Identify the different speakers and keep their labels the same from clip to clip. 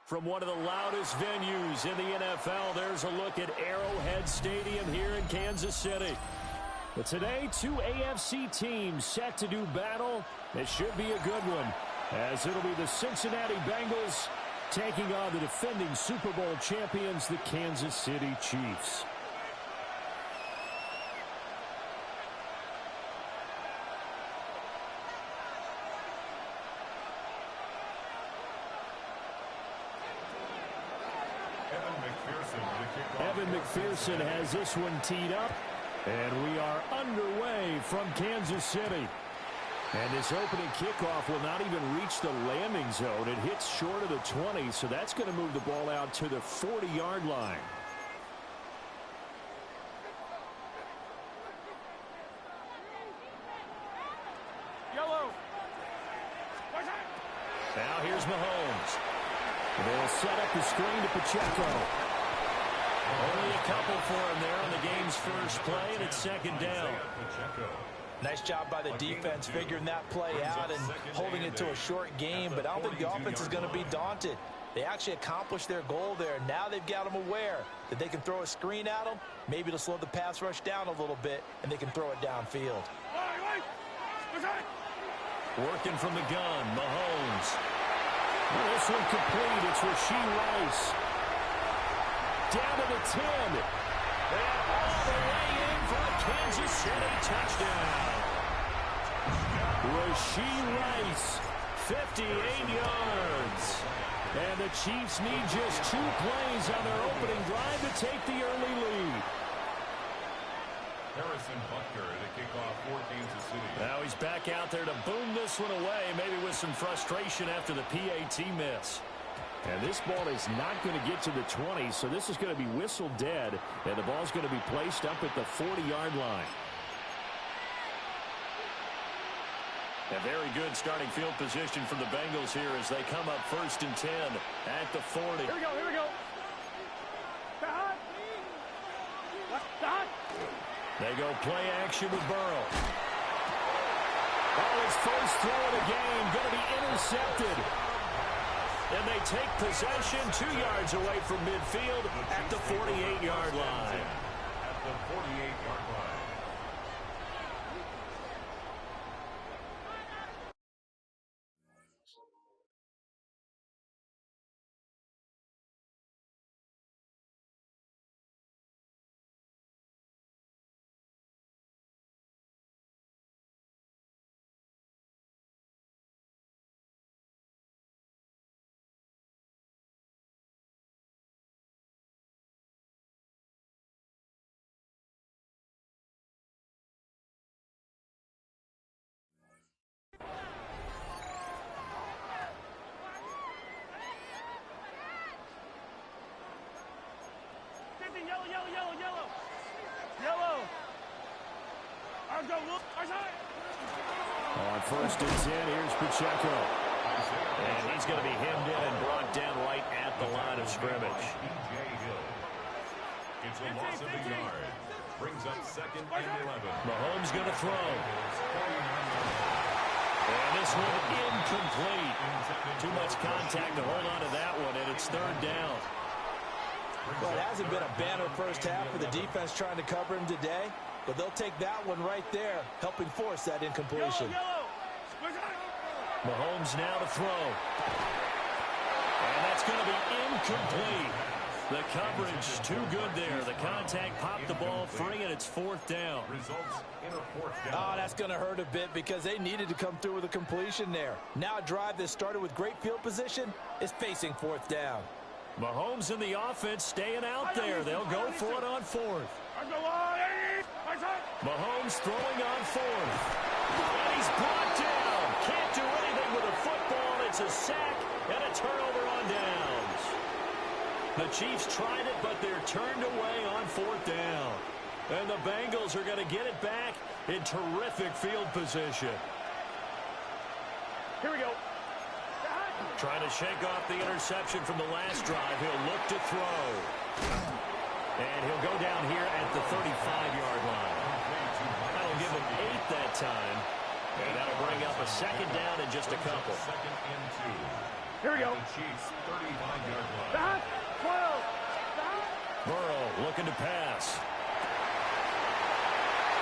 Speaker 1: From one of the loudest venues in the NFL, there's a look at Arrowhead Stadium here in Kansas City. But today, two AFC teams set to do battle. It should be a good one, as it'll be the Cincinnati Bengals taking on the defending Super Bowl champions, the Kansas City Chiefs. Evan McPherson has this one teed up, and we are underway from Kansas City. And this opening kickoff will not even reach the landing zone. It hits short of the 20, so that's going to move the ball out to the 40-yard line.
Speaker 2: Yellow.
Speaker 1: Now here's Mahomes. They'll set up the screen to Pacheco. Only a couple for him there on the game's first play, and it's second down.
Speaker 3: Nice job by the defense figuring that play out and holding it to a short game, but I don't think the offense is going to be daunted. They actually accomplished their goal there. Now they've got them aware that they can throw a screen at them, maybe to slow the pass rush down a little bit, and they can throw it downfield.
Speaker 1: Working from the gun, Mahomes. Well, this one complete. It's Rashee Rice. Down to the 10. And all the way in for a Kansas City touchdown. Rashee Rice, 58 yards. And the Chiefs need just 2 plays on their opening drive to take the early lead.
Speaker 4: Harrison Butker to kick off for Kansas City.
Speaker 1: Now he's back out there to boom this one away, maybe with some frustration after the PAT miss. And this ball is not going to get to the 20, so this is going to be whistled dead, and the ball's going to be placed up at the 40-yard line. A very good starting field position for the Bengals here as they come up 1st and 10 at the 40.
Speaker 2: Here we go, here we go.
Speaker 1: They go play action with Burrow. Oh, his first throw of the game going to be intercepted. And they take possession 2 yards away from midfield at the 48-yard line.
Speaker 4: At the 48-yard line.
Speaker 2: Yellow, yellow, yellow, yellow. Yellow. Ours go, look. Ours high.
Speaker 1: On 1st and 10, here's Pacheco. And he's going to be hemmed in and brought down right at the line of scrimmage.
Speaker 4: It's a loss of a yard. Brings up 2nd and 11.
Speaker 1: Mahomes going to throw. And this one incomplete. Too much contact to hold on to that one, and it's 3rd down.
Speaker 3: Well, it hasn't been a banner first half for the defense trying to cover him today, but they'll take that one right there, helping force that incompletion.
Speaker 2: Yellow, yellow.
Speaker 1: Mahomes now to throw. And that's going to be incomplete. The coverage too good there. The contact popped the ball free, and it's 4th down.
Speaker 4: Results in a 4th down.
Speaker 3: Oh, that's going to hurt a bit because they needed to come through with a completion there. Now a drive that started with great field position is facing 4th down.
Speaker 1: Mahomes and the offense staying out there. They'll go for it on 4th. Mahomes throwing on 4th. And he's brought down. Can't do anything with a football. It's a sack and a turnover on downs. The Chiefs tried it, but they're turned away on 4th down. And the Bengals are going to get it back in terrific field position.
Speaker 2: Here we go.
Speaker 1: Trying to shake off the interception from the last drive. He'll look to throw. And he'll go down here at the 35-yard line. That'll give him 8 that time. And that'll bring up a 2nd down in just a couple.
Speaker 4: 2nd and 2.
Speaker 2: Here we go.
Speaker 4: The Chiefs' 35-yard line.
Speaker 2: Back. 12. Back.
Speaker 1: Burrow looking to pass.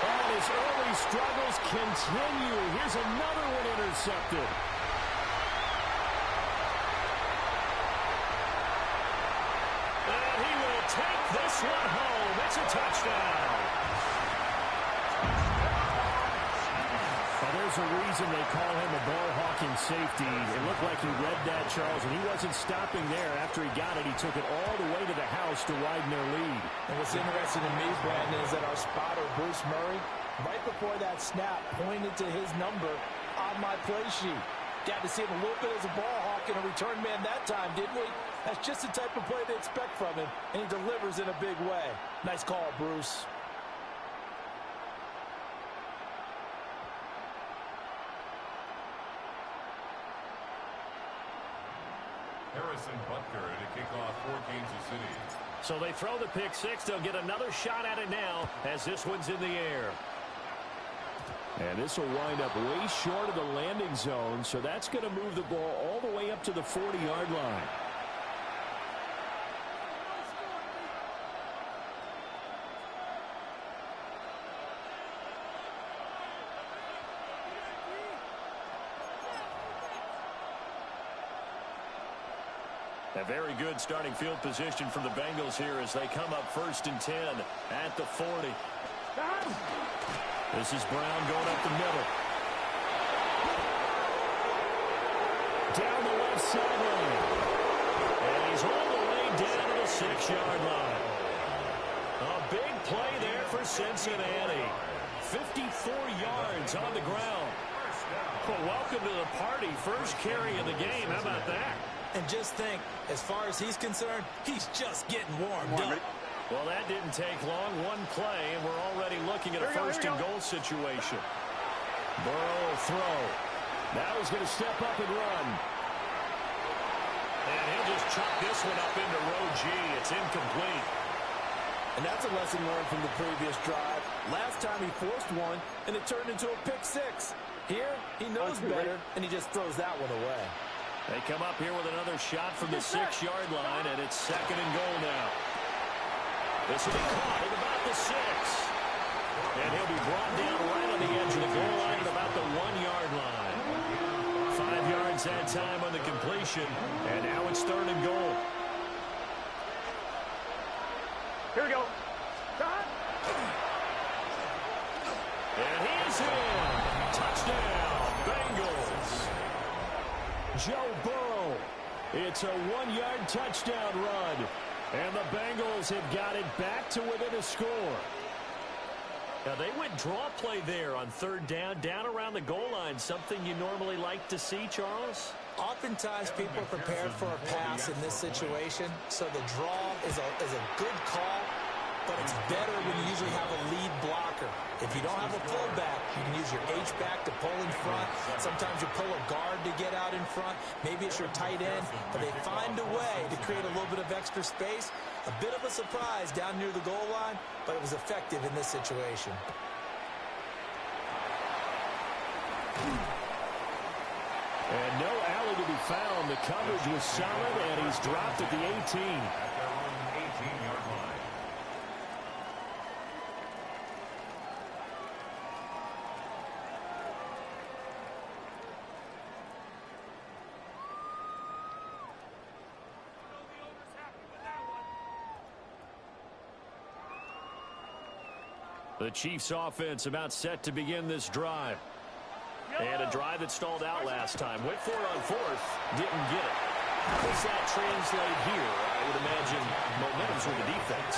Speaker 1: Oh, his early struggles continue. Here's another one intercepted. And he will take this one home. It's a touchdown. Well, there's a reason they call him a ball-hawking safety. It looked like he read that, Charles, and he wasn't stopping there. After he got it, he took it all the way to the house to widen their lead.
Speaker 3: And what's interesting to me, Brandon, is that our spotter, Bruce Murray, right before that snap, pointed to his number on my play sheet. Got to see him a little bit as a ball hawk and a return man that time, didn't we? That's just the type of play they expect from him, and he delivers in a big way. Nice call, Bruce.
Speaker 4: Harrison Butker to kick off for Kansas City.
Speaker 1: So they throw the pick six. They'll get another shot at it now as this one's in the air. And this will wind up way short of the landing zone, so that's going to move the ball all the way up to the 40-yard line. A very good starting field position for the Bengals here as they come up 1st and 10 at the 40. This is Brown going up the middle. Down the left sideline. And he's all the way down to the 6-yard line. A big play there for Cincinnati. 54 yards on the ground. Well, welcome to the party. First carry of the game. How about that?
Speaker 3: And just think, as far as he's concerned, he's just getting warmed up.
Speaker 1: Well, that didn't take long. One play, and we're already looking at a 1st-and-goal situation. Burrow will throw. Now he's going to step up and run. And he'll just chuck this one up into row G. It's incomplete.
Speaker 3: And that's a lesson learned from the previous drive. Last time he forced one, and it turned into a pick six. Here, he knows better, and he just throws that one away.
Speaker 1: They come up here with another shot from the 6-yard line, and it's 2nd and goal now. This will be caught at about the 6. And he'll be brought down right on the edge of the goal line at about the 1-yard line. 5 yards that time on the completion, and now it's 3rd and goal.
Speaker 2: Here we go.
Speaker 1: And he is in. Touchdown, Bengals. Joe Burrow. It's a 1-yard touchdown run. And the Bengals have got it back to within a score. Now, they went draw play there on 3rd down, down around the goal line. Something you normally like to see, Charles?
Speaker 3: Oftentimes, people are prepared for a pass in this situation, so the draw is a good call, but it's better when you usually have a lead blocker. If you don't have a fullback, you can use your H-back to pull in front. Sometimes you pull a guard to get out in front. Maybe it's your tight end, but they find a way to create a little bit of extra space. A bit of a surprise down near the goal line, but it was effective in this situation.
Speaker 1: And no alley to be found. The coverage was solid, and he's dropped at the 18.
Speaker 4: At their own 18-yard line.
Speaker 1: The Chiefs offense about set to begin this drive. And a drive that stalled out last time. Went for it on 4th. Didn't get it. How does that translate here? I would imagine momentum's with the defense.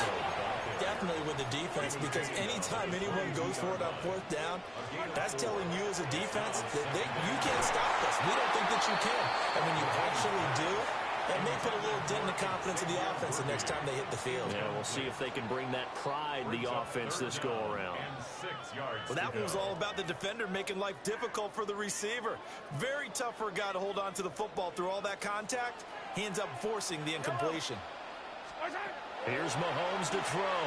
Speaker 3: Definitely with the defense, because anytime anyone goes for it on 4th down, that's telling you as a defense that you can't stop us. We don't think that you can. And when you actually do, that may put a little dent in the confidence of the offense the next time they hit the field.
Speaker 1: Yeah, we'll see if they can bring that pride, the offense, this go-around.
Speaker 3: Well, that one was all about the defender making life difficult for the receiver. Very tough for a guy to hold on to the football through all that contact. He ends up forcing the incompletion.
Speaker 1: Here's Mahomes to throw.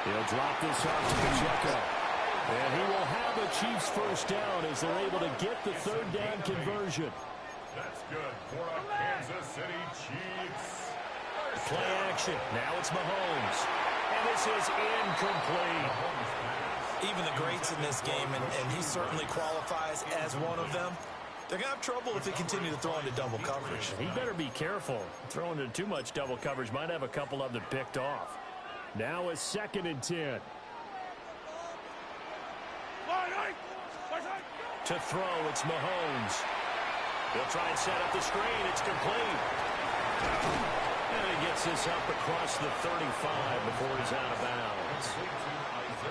Speaker 1: He'll drop this off to Pacheco. And he will have the Chiefs 1st down as they're able to get the 3rd down conversion.
Speaker 4: That's good for a Kansas City Chiefs.
Speaker 1: Play action. Now it's Mahomes. And this is incomplete.
Speaker 3: Even the greats in this game, and he certainly qualifies as one of them, they're going to have trouble if they continue to throw into double coverage.
Speaker 1: He better be careful. Throwing into too much double coverage might have a couple of them picked off. Now a 2nd and 10. To throw, it's Mahomes. He'll try and set up the screen. It's complete. And he gets this up across the 35 before he's out of bounds.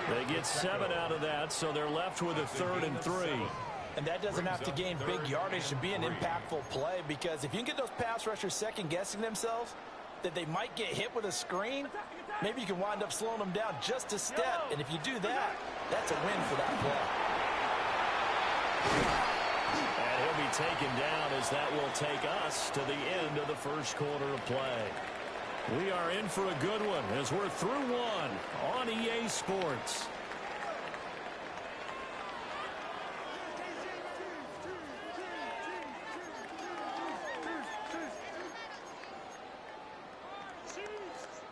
Speaker 1: They get 7 out of that, so they're left with a 3rd and 3.
Speaker 3: And that doesn't have to gain big yardage to be an impactful play, because if you can get those pass rushers second-guessing themselves that they might get hit with a screen, maybe you can wind up slowing them down just a step. And if you do that, that's a win for that play.
Speaker 1: And he'll be taken down as that will take us to the end of the first quarter of play. We are in for a good one as we're through one on EA Sports.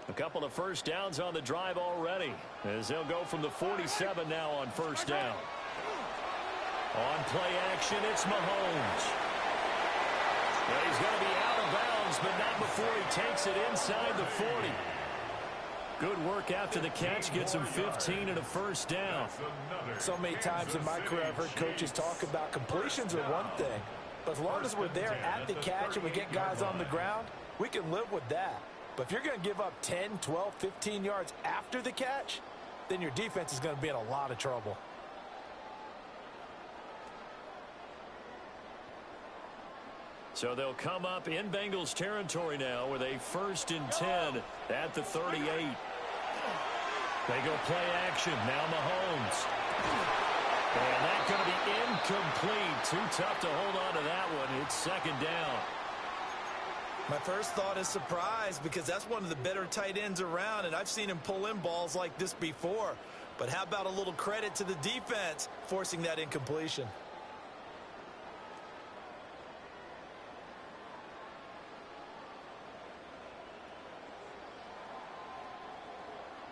Speaker 1: A couple of first downs on the drive already as they'll go from the 47 now on first down. On play action, it's Mahomes. Well, he's going to be out of bounds, but not before he takes it inside the 40. Good work after the catch, gets him 15 and a first down.
Speaker 3: So many times in my career I've heard coaches talk about completions are one thing, but as long as we're there at the catch and we get guys on the ground, we can live with that. But if you're going to give up 10, 12, 15 yards after the catch, then your defense is going to be in a lot of trouble.
Speaker 1: So they'll come up in Bengals territory now with a 1st and 10 at the 38. They go play action. Now Mahomes. And that's going to be incomplete. Too tough to hold on to that one. It's 2nd down.
Speaker 3: My first thought is surprise, because that's one of the better tight ends around, and I've seen him pull in balls like this before. But how about a little credit to the defense forcing that incompletion?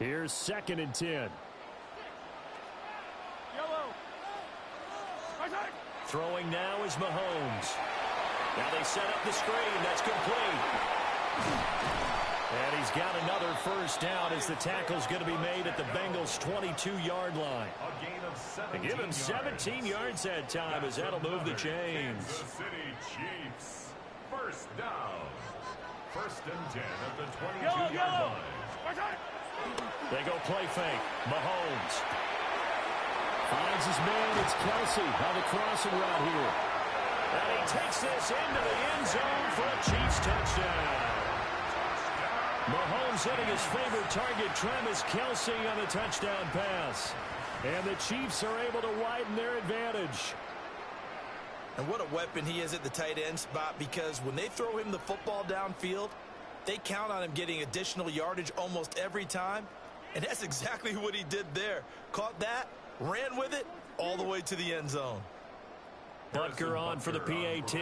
Speaker 1: Here's 2nd and 10. Throwing now is Mahomes. Now they set up the screen. That's complete. And he's got another first down as the tackle's going to be made at the Bengals' 22-yard line. They give him 17 yards that time as that'll move the chains.
Speaker 4: Kansas City Chiefs. First down. 1st and 10 at the 22-yard line.
Speaker 1: They go play fake. Mahomes finds his man. It's Kelsey on the crossing route here. And he takes this into the end zone for a Chiefs touchdown. Mahomes hitting his favorite target, Travis Kelsey, on a touchdown pass. And the Chiefs are able to widen their advantage.
Speaker 3: And what a weapon he is at the tight end spot, because when they throw him the football downfield, they count on him getting additional yardage almost every time. And that's exactly what he did there. Caught that, ran with it, all the way to the end zone.
Speaker 1: Butker on for the PAT.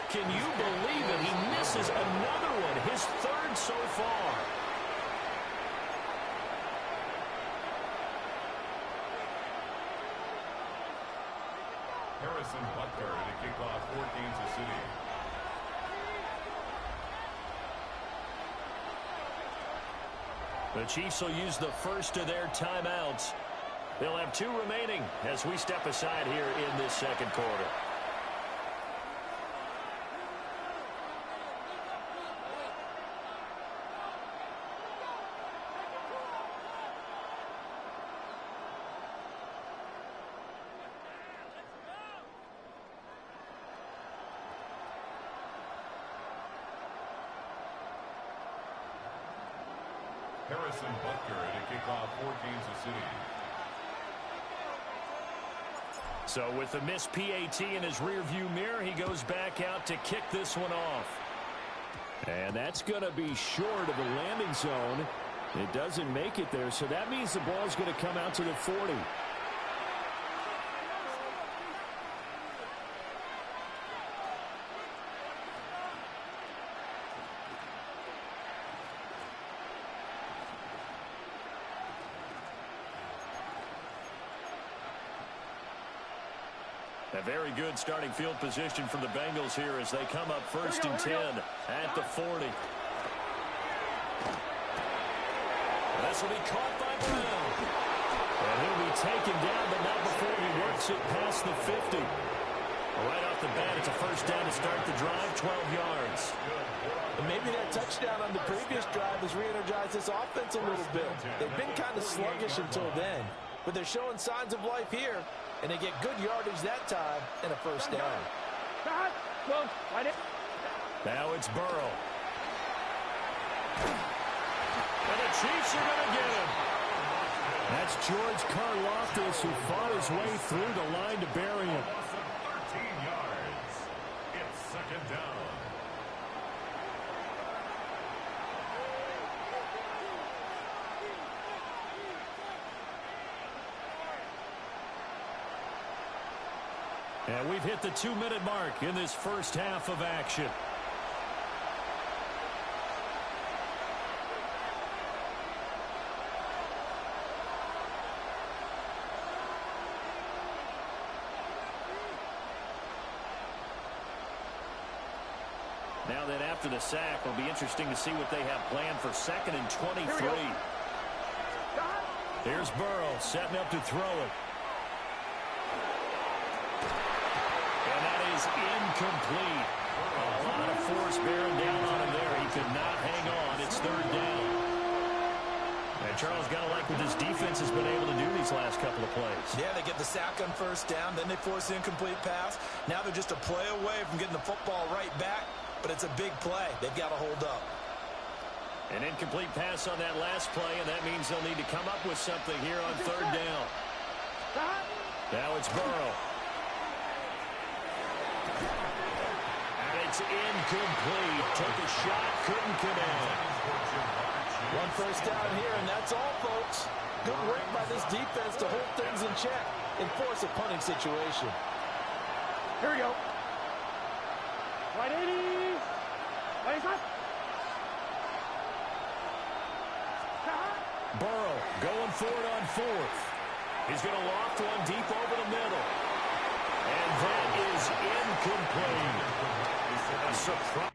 Speaker 1: Can you believe it? He misses another one, his 3rd so far.
Speaker 4: Harrison Butker to kick off for Kansas City.
Speaker 1: The Chiefs will use the first of their timeouts. They'll have 2 remaining as we step aside here in this 2nd quarter.
Speaker 4: Harrison Butker to kick off for Kansas City.
Speaker 1: So with the missed PAT in his rearview mirror, he goes back out to kick this one off. And that's going to be short of the landing zone. It doesn't make it there, so that means the ball's going to come out to the 40. A very good starting field position for the Bengals here as they come up first and 10 at the 40. This will be caught by Brown. And he'll be taken down, but not before he works it past the 50. Right off the bat, it's a first down to start the drive, 12 yards.
Speaker 3: And maybe that touchdown on the previous drive has re-energized this offense a little bit. They've been kind of sluggish until then, but they're showing signs of life here, and they get good yardage that time and a first down.
Speaker 1: Now it's Burrow. And the Chiefs are going to get him. That's George Karlaftis, who fought his way through the line to bury him.
Speaker 4: 13 yards. It's second down.
Speaker 1: And we've hit the 2-minute mark in this first half of action. Now then, after the sack, it'll be interesting to see what they have planned for 2nd and 23. Here's Burrow setting up to throw it. And that is incomplete. A lot of force bearing down on him there. He could not hang on. It's 3rd down. And Charles, got to like what this defense has been able to do these last couple of plays.
Speaker 3: Yeah, they get the sack on first down, then they force the incomplete pass. Now they're just a play away from getting the football right back, but it's a big play. They've got to hold up.
Speaker 1: An incomplete pass on that last play, and that means they'll need to come up with something here on 3rd down. Now it's Burrow. And it's incomplete. Took a shot, couldn't connect.
Speaker 3: One first down here, and that's all, folks. Good work by this defense to hold things in check and force a punting situation.
Speaker 2: Here we go. Right 80. Right side.
Speaker 1: Burrow going for it on 4th. He's going to loft one deep over the middle. And that is incomplete. A surprise.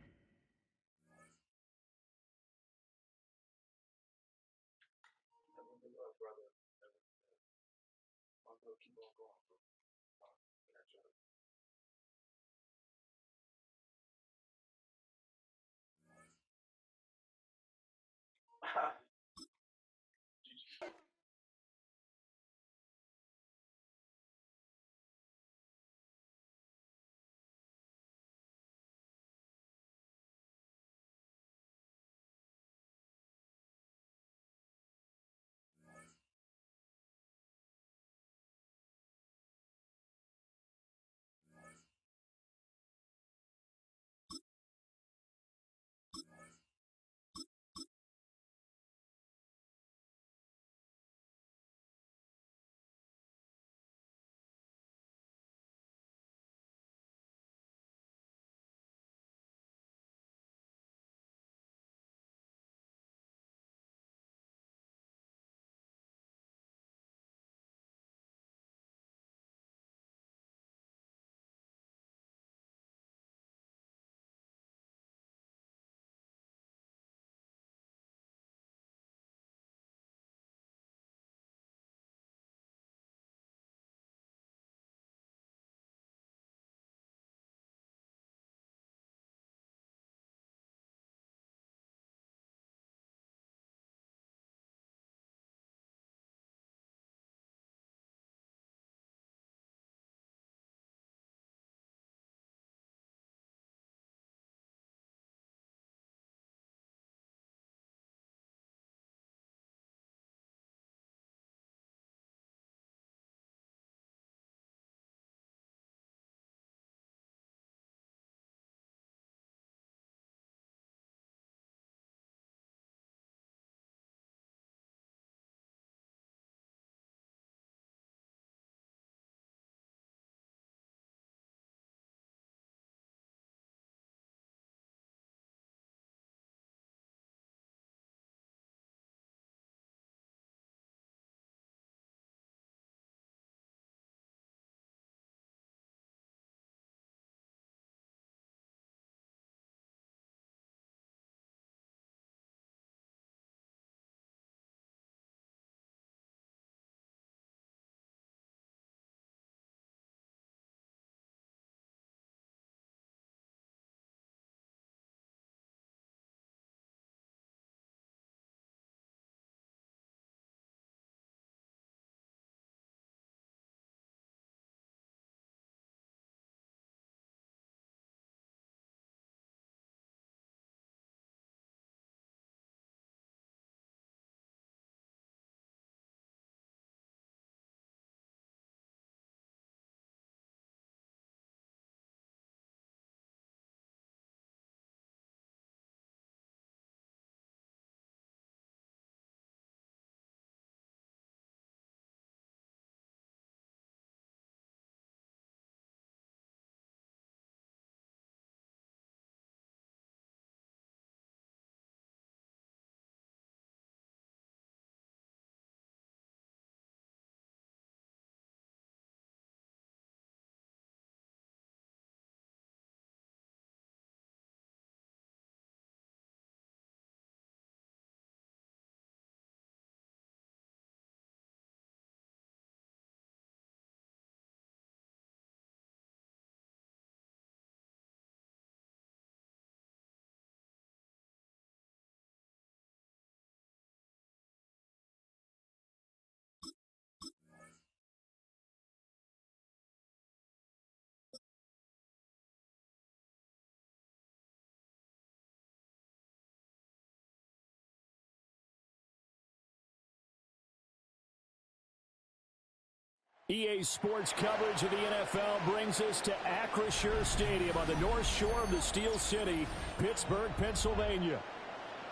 Speaker 1: EA Sports coverage of the NFL brings us to Acrisure Stadium on the north shore of the Steel City, Pittsburgh, Pennsylvania.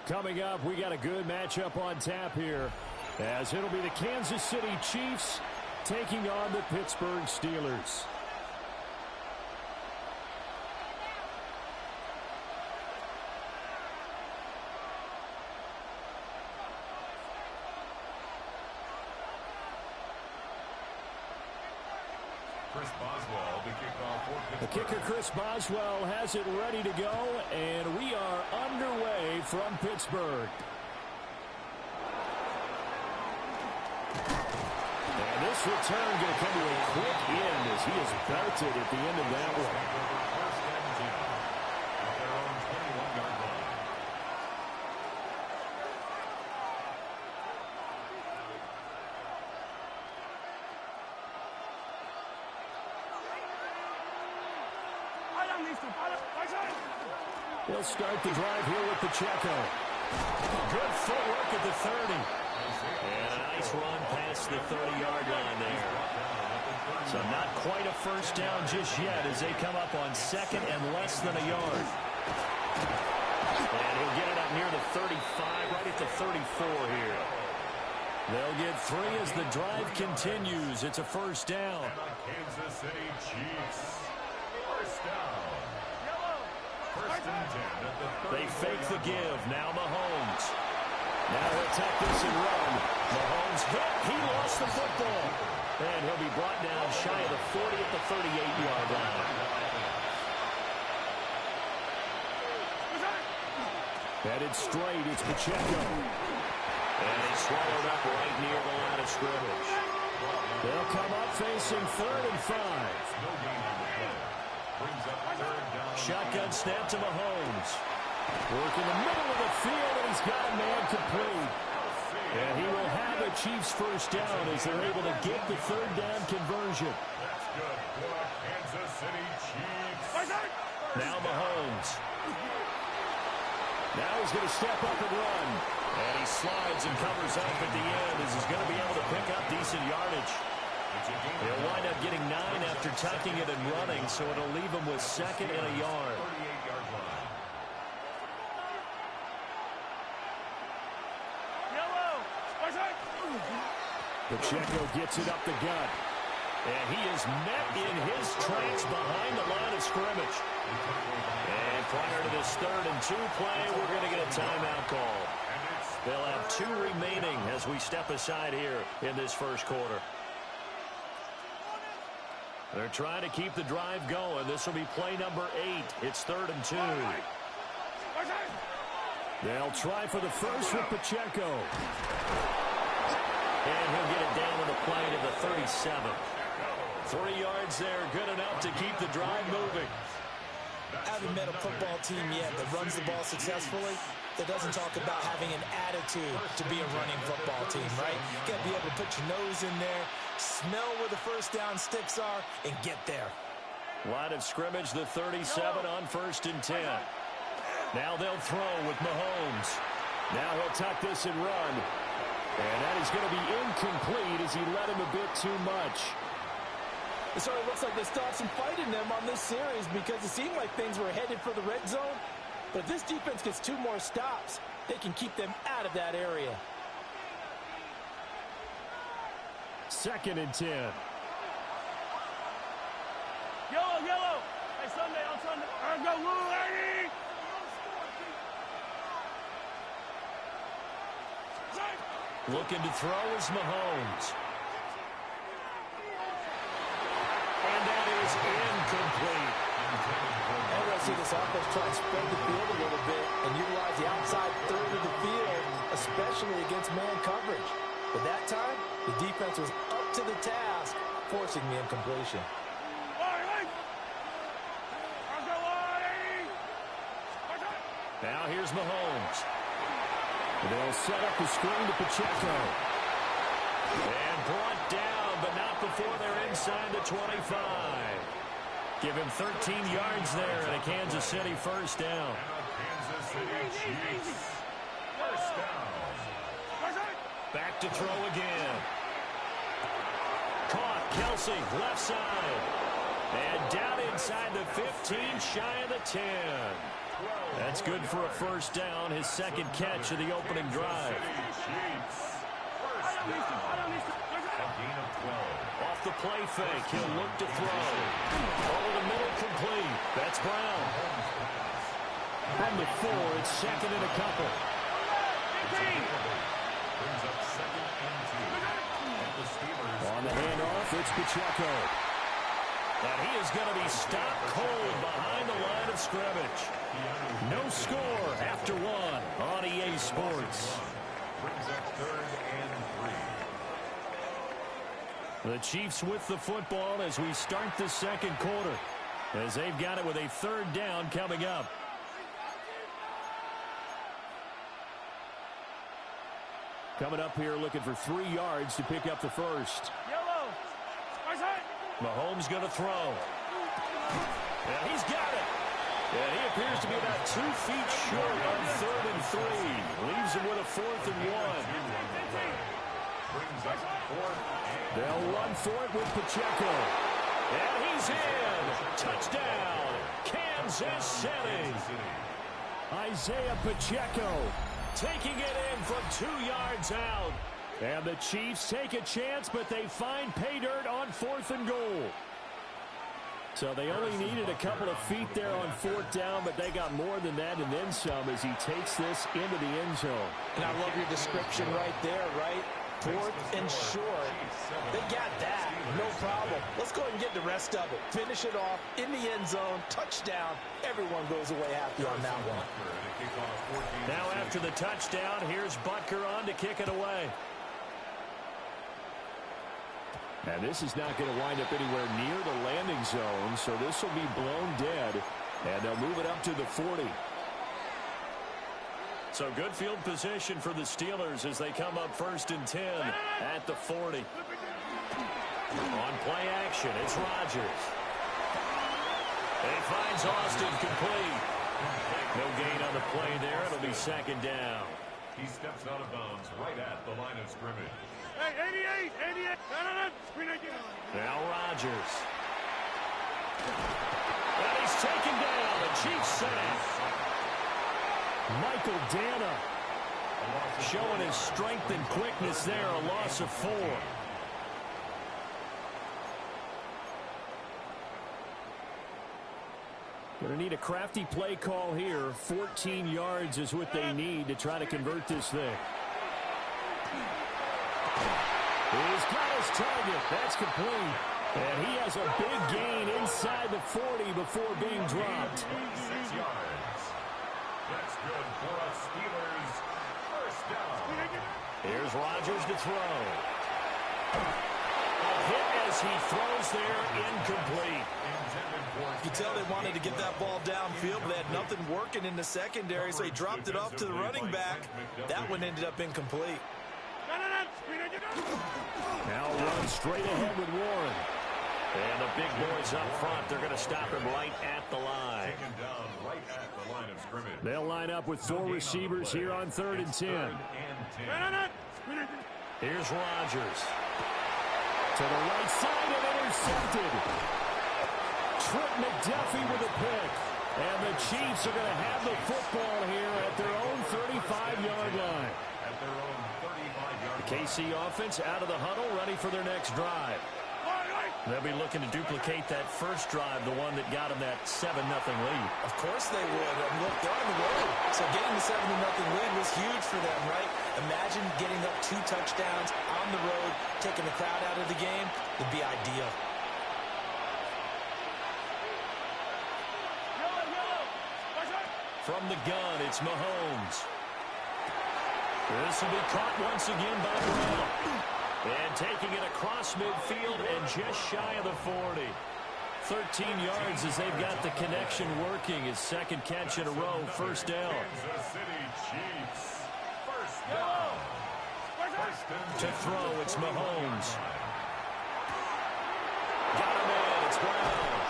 Speaker 1: Coming up, we got a good matchup on tap here, as it'll be the Kansas City Chiefs taking on the Pittsburgh Steelers.
Speaker 4: Chris Boswell, the kickoff for
Speaker 1: The
Speaker 4: Pittsburgh.
Speaker 1: kicker, Chris Boswell, has it ready to go, and we are underway from Pittsburgh. And this return going to come to a quick end as he is belted at the end of that one.
Speaker 4: First and 10 at their own 21-yard line.
Speaker 1: He'll start the drive here with Pacheco. Good footwork at the 30. And a nice run past the 30-yard line there. So not quite a first down just yet as they come up on second and less than a yard. And he'll get it up near the 35, right at the 34 here. They'll get 3 as the drive continues. It's a first down.
Speaker 4: And the Kansas City Chiefs. First down. First and 10 at the 30.
Speaker 1: They fake the give. Now Mahomes. Now he'll take this and run. Mahomes hit. He lost the football. And he'll be brought down shy of the 40 at the 38-yard line. Headed straight. It's Pacheco. And he's swallowed up right near the line of scrimmage. They'll come up facing 3rd and 5.
Speaker 4: No gain on the play. Brings up third down.
Speaker 1: Shotgun snap to Mahomes. Work in the middle of the field, and he's got a man complete. And he will have the Chiefs first down as they're able to get the 3rd down conversion.
Speaker 4: That's good for the Kansas City Chiefs.
Speaker 1: Now Mahomes. Now he's going to step up and run. And he slides and covers up at the end as he's going to be able to pick up decent yardage. He'll wind up getting 9 after tucking it and running, so it'll leave him with 2nd and a yard.
Speaker 4: 38-yard line.
Speaker 1: Pacheco gets it up the gut. And he is met in his tracks behind the line of scrimmage. And prior to this 3rd and 2 play, we're going to get a timeout call. They'll have 2 remaining as we step aside here in this first quarter. They're trying to keep the drive going. This will be play number 8. It's 3rd and 2. They'll try for the first with Pacheco. And he'll get it down to the play to the 37. 3 yards there, good enough to keep the drive moving.
Speaker 3: I haven't met a football team yet that runs the ball successfully that doesn't talk about having an attitude to be a running football team, right? You got to be able to put your nose in there, smell where the first down sticks are, and get there.
Speaker 1: Line of scrimmage, the 37 on 1st and 10. Now they'll throw with Mahomes. Now he'll tuck this and run. And that is going to be incomplete as he led him a bit too much.
Speaker 5: It sort of looks like they stopped some fight in them on this series because it seemed like things were headed for the red zone. But if this defense gets 2 more stops, they can keep them out of that area.
Speaker 1: 2nd and 10.
Speaker 2: Yellow. Hey, Sunday, on Sunday. I go, little lady.
Speaker 1: Looking to throw is Mahomes. And that is incomplete.
Speaker 5: And we'll see this offense try and spread the field a little bit and utilize the outside 3rd of the field, especially against man coverage. But that time, the defense was up to the task, forcing the incompletion.
Speaker 1: Now here's Mahomes. They'll set up the screen to Pacheco. And brought down, but not before they're inside the 25. Give him 13 yards there and a Kansas City first down.
Speaker 4: Kansas City Chiefs. First down.
Speaker 1: Back to throw again. Caught, Kelsey, left side. And down inside the 15, shy of the 10. That's good for a first down, his second catch of the opening drive. Off the play fake, he'll look to throw. Over the middle, complete. That's Brown. From the 4, it's second and a couple. On the handoff, it's Pacheco. And he is going to be stopped cold behind the line of scrimmage. No score after 1 on EA Sports.
Speaker 4: Brings up 3rd and 3.
Speaker 1: The Chiefs with the football as we start the second quarter, as they've got it with a 3rd down coming up. Coming up here looking for 3 yards to pick up the first.
Speaker 2: Yellow.
Speaker 1: Mahomes going to throw. And he's got it. And he appears to be about 2 feet short on 3rd and 3. Leaves him with a 4th and 1. They'll run for it with Pacheco. And he's in. Touchdown, Kansas City. Isaiah Pacheco taking it in from 2 yards out. And the Chiefs take a chance, but they find pay dirt on 4th and goal. So they only needed a couple of feet there on 4th down, but they got more than that and then some as he takes this into the end zone.
Speaker 5: And I love your description right there, right? 4th and short. They got that. No problem. Let's go ahead and get the rest of it. Finish it off in the end zone. Touchdown. Everyone goes away happy on that one.
Speaker 1: Now after the touchdown, here's Butker on to kick it away. And this is not going to wind up anywhere near the landing zone, so this will be blown dead, and they'll move it up to the 40. So good field position for the Steelers as they come up 1st and 10 at the 40. On play action, it's Rodgers. And he finds Austin complete. No gain on the play there. It'll be 2nd down.
Speaker 4: He steps out of bounds right at the line of scrimmage.
Speaker 2: Hey, 88.
Speaker 1: Now Rodgers. And he's taken down. The Chiefs sack. Michael Dana showing his strength and quickness there. A loss of 4. Going to need a crafty play call here. 14 yards is what they need to try to convert this thing. He's got his target. That's complete. And he has a big gain inside the 40 before being dropped.
Speaker 4: 6 yards. That's good for a Steelers first down.
Speaker 1: Here's Rodgers to throw. A hit as he throws there, incomplete.
Speaker 5: You can tell they wanted to get that ball downfield, but they had nothing working in the secondary, so he dropped it off to the running back. That one ended up incomplete.
Speaker 1: Now run straight ahead with Warren. And the big boys up front, they're going to stop him right at the line.
Speaker 4: Taken down right at the line of scrimmage.
Speaker 1: They'll line up with 4 receivers here on 3rd and 10. Here's Rodgers. To the right side and intercepted. Trent McDuffie with a pick. And the Chiefs are going to have the football here at their own 35-yard line.
Speaker 4: At their own 35-yard
Speaker 1: The KC offense out of the huddle, ready for their next drive. They'll be looking to duplicate that first drive, the one that got them that 7-0 lead.
Speaker 5: Of course they would. And look, they're on the road. So getting the 7-0 lead was huge for them, right? Imagine getting up 2 touchdowns on the road, taking the crowd out of the game. Would be ideal.
Speaker 1: From the gun, it's Mahomes. This will be caught once again by Brown. And taking it across midfield and just shy of the 40. 13 yards as they've got the connection working. His second catch in a row, first down.
Speaker 4: Kansas City Chiefs. First down.
Speaker 1: To throw, it's Mahomes. Got him in, it's Brown.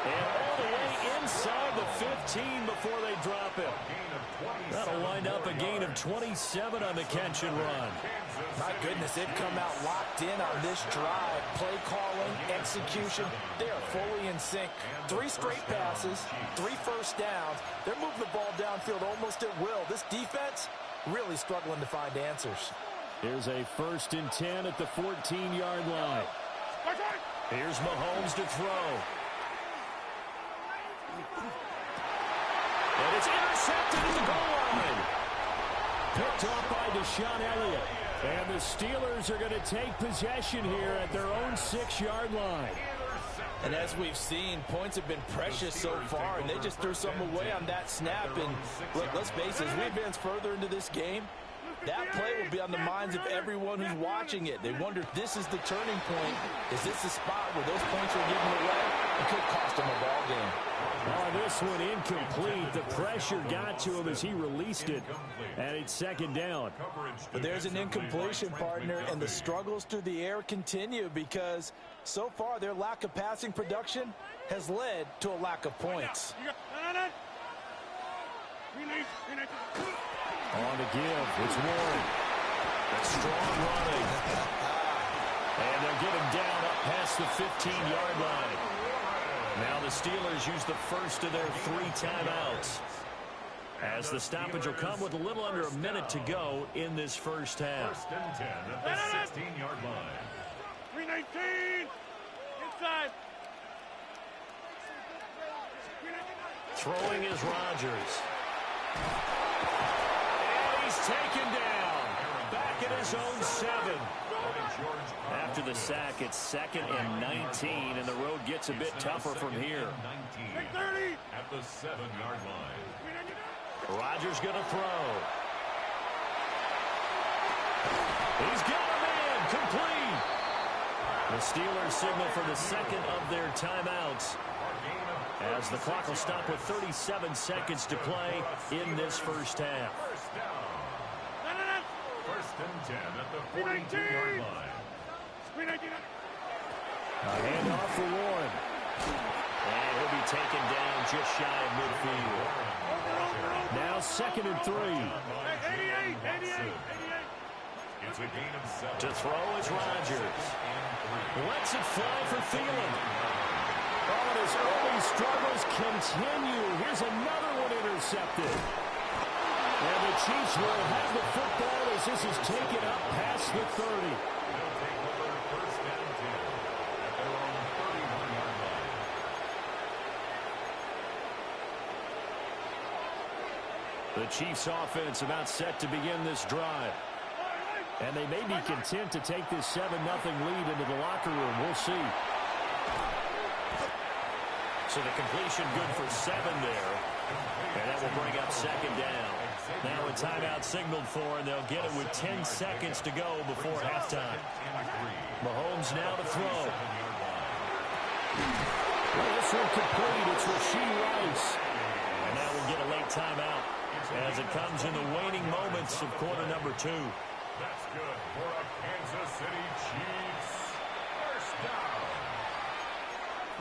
Speaker 1: And all the way inside the 15 before they drop it. That'll wind up a gain of of 27 on the catch and run.
Speaker 3: My goodness, they've come out locked in on this drive. Play calling, execution, they are fully in sync. 3 straight passes, 3 first downs. They're moving the ball downfield almost at will. This defense really struggling to find answers.
Speaker 1: Here's a 1st and 10 at the 14-yard line. Here's Mahomes to throw. And it's intercepted at the goal line. Picked off by Deshaun Elliott. And the Steelers are going to take possession here at their own 6-yard line.
Speaker 3: And as we've seen, points have been precious so far, and they just threw some away on that snap. And look, let's face it, as we advance further into this game, that play will be on the minds of everyone who's watching it. They wonder if this is the turning point. Is this the spot where those points are given away? It could cost them a ball game.
Speaker 1: Oh, this one incomplete. The pressure got to him as he released it, and it's 2nd down.
Speaker 3: But there's an incompletion, partner, and the struggles through the air continue because so far their lack of passing production has led to a lack of points.
Speaker 1: On to give. It's Warren. Strong running. And they'll get him down up past the 15-yard line. Now the Steelers use the first of their 3 timeouts, as the stoppage will come with a little under a minute to go in this first half.
Speaker 4: 1st and 10 at the 16-yard line.
Speaker 2: 319 inside.
Speaker 1: Throwing is Rodgers. And he's taken down. Back at his own 7. After the sack, it's 2nd and 19, and the road gets a bit tougher from here.
Speaker 4: At the 7-yard line.
Speaker 1: Rodgers going to throw. He's got him in. Complete. The Steelers signal for the 2nd of their timeouts, as the clock will stop with 37 seconds to play in this first half.
Speaker 4: 1st and 10 at the 42-yard line.
Speaker 1: A handoff for Warren. And he'll be taken down just shy of midfield. Now 2nd and 3.
Speaker 2: 88.
Speaker 4: It's a gain of 7.
Speaker 1: To throw is Rodgers. Lets it fly for Thielen. Oh, and his early struggles continue. Here's another one intercepted. And the Chiefs will have the football as this is taken up past the 30.
Speaker 4: They'll take over 1st and 10 at their own 31-yard line.
Speaker 1: The Chiefs offense about set to begin this drive. And they may be content to take this 7-0 lead into the locker room. We'll see. So the completion good for 7 there. And that will bring up 2nd down. Now a timeout signaled for, and they'll get it with 10 seconds to go before halftime. Mahomes now to throw. Well, this one complete. It's Rashee Rice. And now we'll get a late timeout as it comes in the waning moments of quarter number 2.
Speaker 4: That's good for a Kansas City Chiefs. 1st down.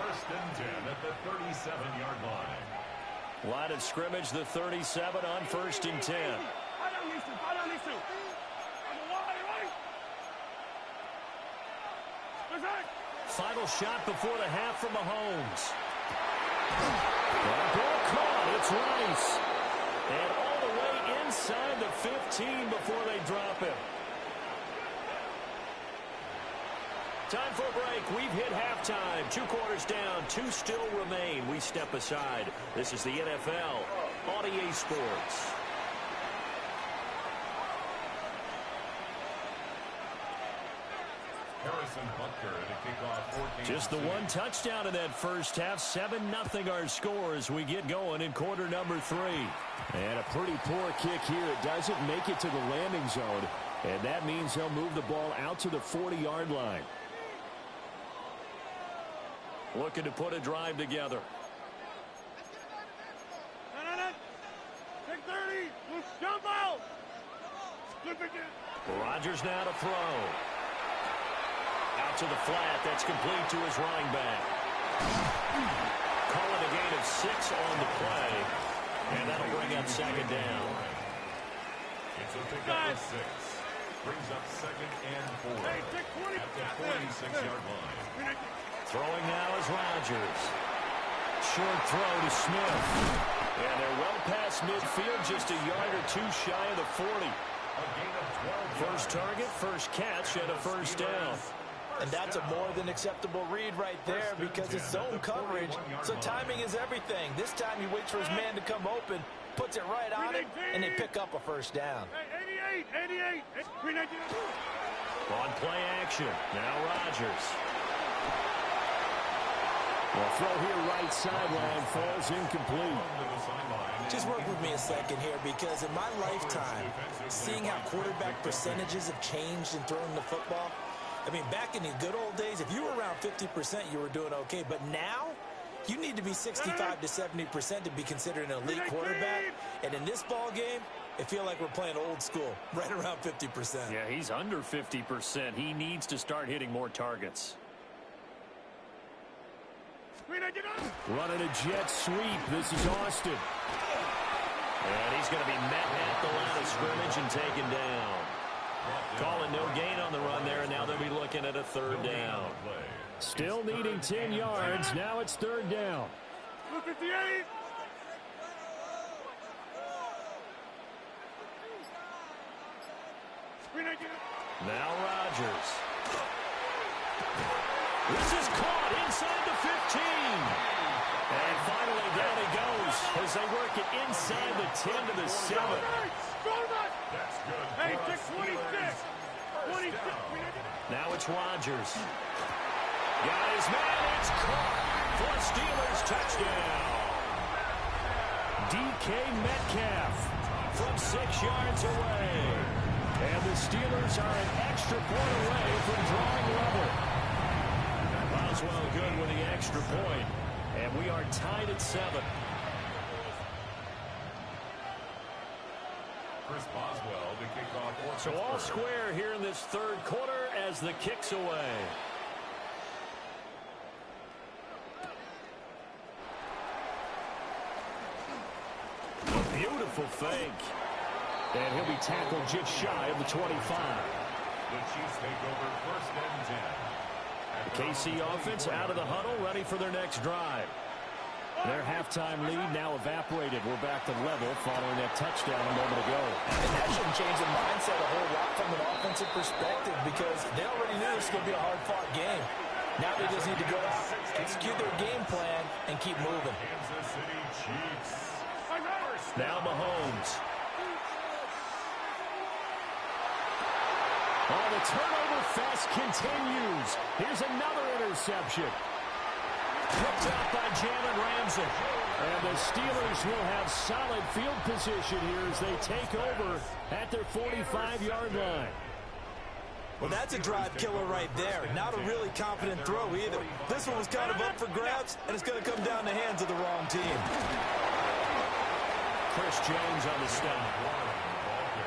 Speaker 4: 1st and 10 at the 37-yard line.
Speaker 1: Line of scrimmage, the 37 on 1st and 10. Final shot before the half from Mahomes. That ball caught. It's Rice. And all the way inside the 15 before they drop him. Time for a break. We've hit halftime. 2 quarters down. 2 still remain. We step aside. This is the NFL on EA Sports.
Speaker 4: Harrison Butker to kick off.
Speaker 1: Just the 1 touchdown in that first half. 7-0 our score as we get going in quarter number 3. And a pretty poor kick here. It doesn't make it to the landing zone. And that means they'll move the ball out to the 40-yard line. Looking to put a drive together.
Speaker 2: Jump out!
Speaker 1: Rodgers now to throw. Out to the flat. That's complete to his running back. Calling a gain of 6 on the play. And that'll bring up 2nd down.
Speaker 4: to pick up the 6. Brings up 2nd and 4. At the 46-yard line.
Speaker 1: Throwing now is Rodgers. Short throw to Smith. And they're well past midfield, just a yard or two shy of the 40.
Speaker 4: A gain of 12
Speaker 1: First target, first catch, and a first down.
Speaker 3: And that's a more than acceptable read right there because it's zone coverage, so timing is everything. This time he waits for his man to come open, puts it right on him, and they pick up a first down.
Speaker 2: 88.
Speaker 1: On play action. Now Rodgers. Well, throw here right sideline falls incomplete.
Speaker 5: Just work with me a second here because in my lifetime, seeing how quarterback percentages have changed in throwing the football, I mean, back in the good old days, if you were around 50%, you were doing okay. But now, you need to be 65 to 70% to be considered an elite quarterback. And in this ball game, I feel like we're playing old school, right around 50%.
Speaker 1: Yeah, he's under 50%. He needs to start hitting more targets. Running a jet sweep. This is Austin. And he's going to be met at the line of scrimmage and taken down. Calling no gain on the run there, and now they'll be looking at a third down. Still needing 10 yards. Now it's third down.
Speaker 2: 58.
Speaker 1: Now Rodgers. This is caught inside the 15. And finally down he goes as they work it inside the 10 to the 7.
Speaker 4: That's good.
Speaker 2: Hey, 26. 26.
Speaker 1: Now it's Rodgers. Got his man. It's caught for a Steelers touchdown. DK Metcalf from 6 yards away. And the Steelers are an extra point away from drawing level. Boswell good with the extra point. And we are tied at 7.
Speaker 4: Chris Boswell to kick off.
Speaker 1: So all square here in this third quarter as the kick's away. A beautiful fake. And he'll be tackled just shy of the 25.
Speaker 4: The Chiefs take over 1st and 10.
Speaker 1: The KC offense out of the huddle, ready for their next drive. Their halftime lead now evaporated. We're back to level following that touchdown a moment ago.
Speaker 5: And that shouldn't change the mindset a whole lot from an offensive perspective because they already knew this was going to be a hard-fought game. Now they just need to go out, execute their game plan, and keep moving.
Speaker 4: Kansas City Chiefs.
Speaker 1: Now Mahomes. Oh, the turnover fest continues. Here's another interception. Picked up by Jalen Ramsey. And the Steelers will have solid field position here as they take over at their 45-yard line.
Speaker 5: Well, that's a drive killer right there. Not a really confident throw either. This one was kind of up for grabs, and it's going to come down the hands of the wrong team.
Speaker 1: Chris Jones on the stop.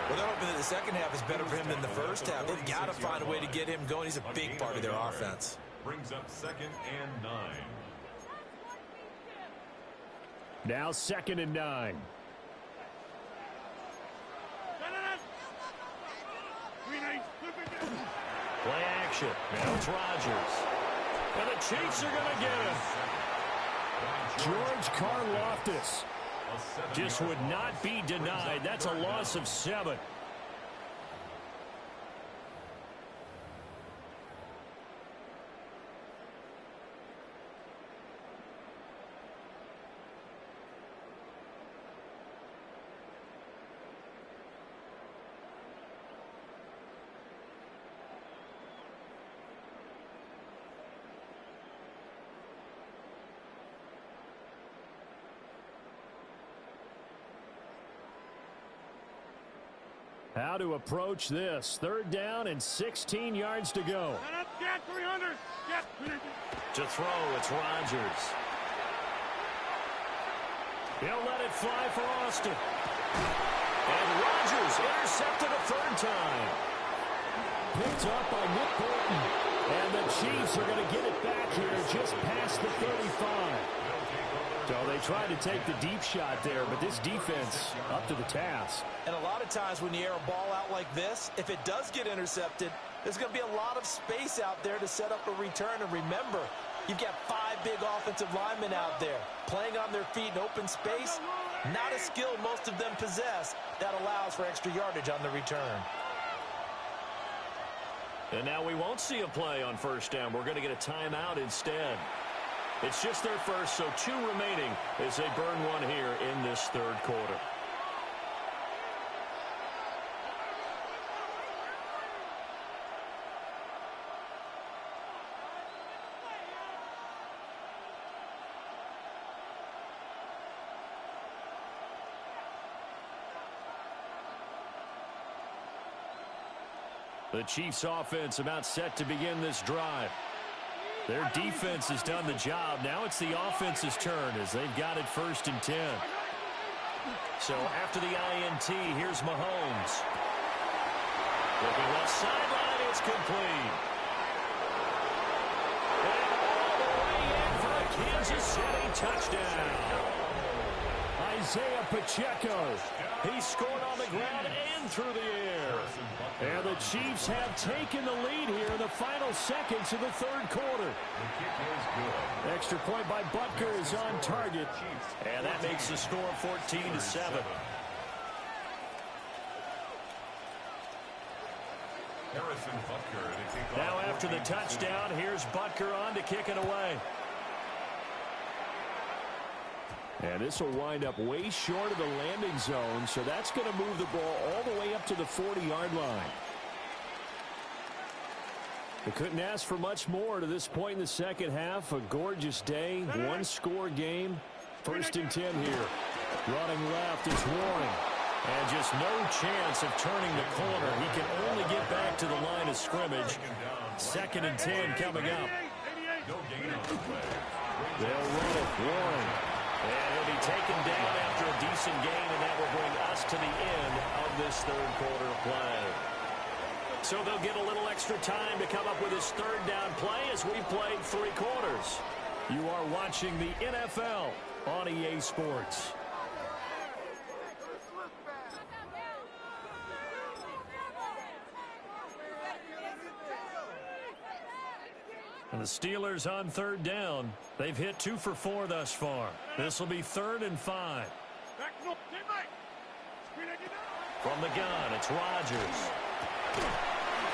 Speaker 5: Well, they're hoping that the second half is better for him than the first half. They've got to find a way to get him going. He's a big part of their offense.
Speaker 4: Brings up 2nd and 9.
Speaker 1: Now 2nd and 9. Play action. Now it's Rodgers. And the Chiefs are going to get him. George Karlaftis just would not be denied. That's a loss of 7. How to approach this. 3rd down and 16 yards to go. To throw, it's Rodgers. He'll let it fly for Austin. And Rodgers intercepted a 3rd time. Picked up by Nick Bolton. And the Chiefs are going to get it back here just past the 35. So they tried to take the deep shot there, but this defense up to the task.
Speaker 3: And a lot of times when you air a ball out like this, if it does get intercepted, there's going to be a lot of space out there to set up a return. And remember, you've got 5 big offensive linemen out there playing on their feet in open space. Not a skill most of them possess that allows for extra yardage on the return.
Speaker 1: And now we won't see a play on first down. We're going to get a timeout instead. It's just their first, so 2 remaining as they burn one here in this third quarter. The Chiefs offense about set to begin this drive. Their defense has done the job. Now it's the offense's turn as they've got it first and 10. So after the INT, here's Mahomes. Looking left sideline, it's complete. And all the way in for a Kansas City touchdown. Isaiah Pacheco. He scored on the ground and through the air. And the Chiefs have taken the lead here in the final seconds of the third quarter. Extra point by Butker is on target. And that makes the score 14-7. Now after the touchdown, here's Butker on to kick it away. And this will wind up way short of the landing zone, so that's going to move the ball all the way up to the 40-yard line. They couldn't ask for much more to this point in the second half. A gorgeous day, one-score game. First and 10 here. Running left is Warren. And just no chance of turning the corner. He can only get back to the line of scrimmage. Second and 10 coming up. They'll run it. Warren. And he'll be taken down after a decent gain, and that will bring us to the end of this third quarter of play. So they'll get a little extra time to come up with his third down play as we've played 3 quarters. You are watching the NFL on EA Sports. And the Steelers on third down. They've hit 2 for 4 thus far. This will be 3rd and 5. From the gun, it's Rodgers.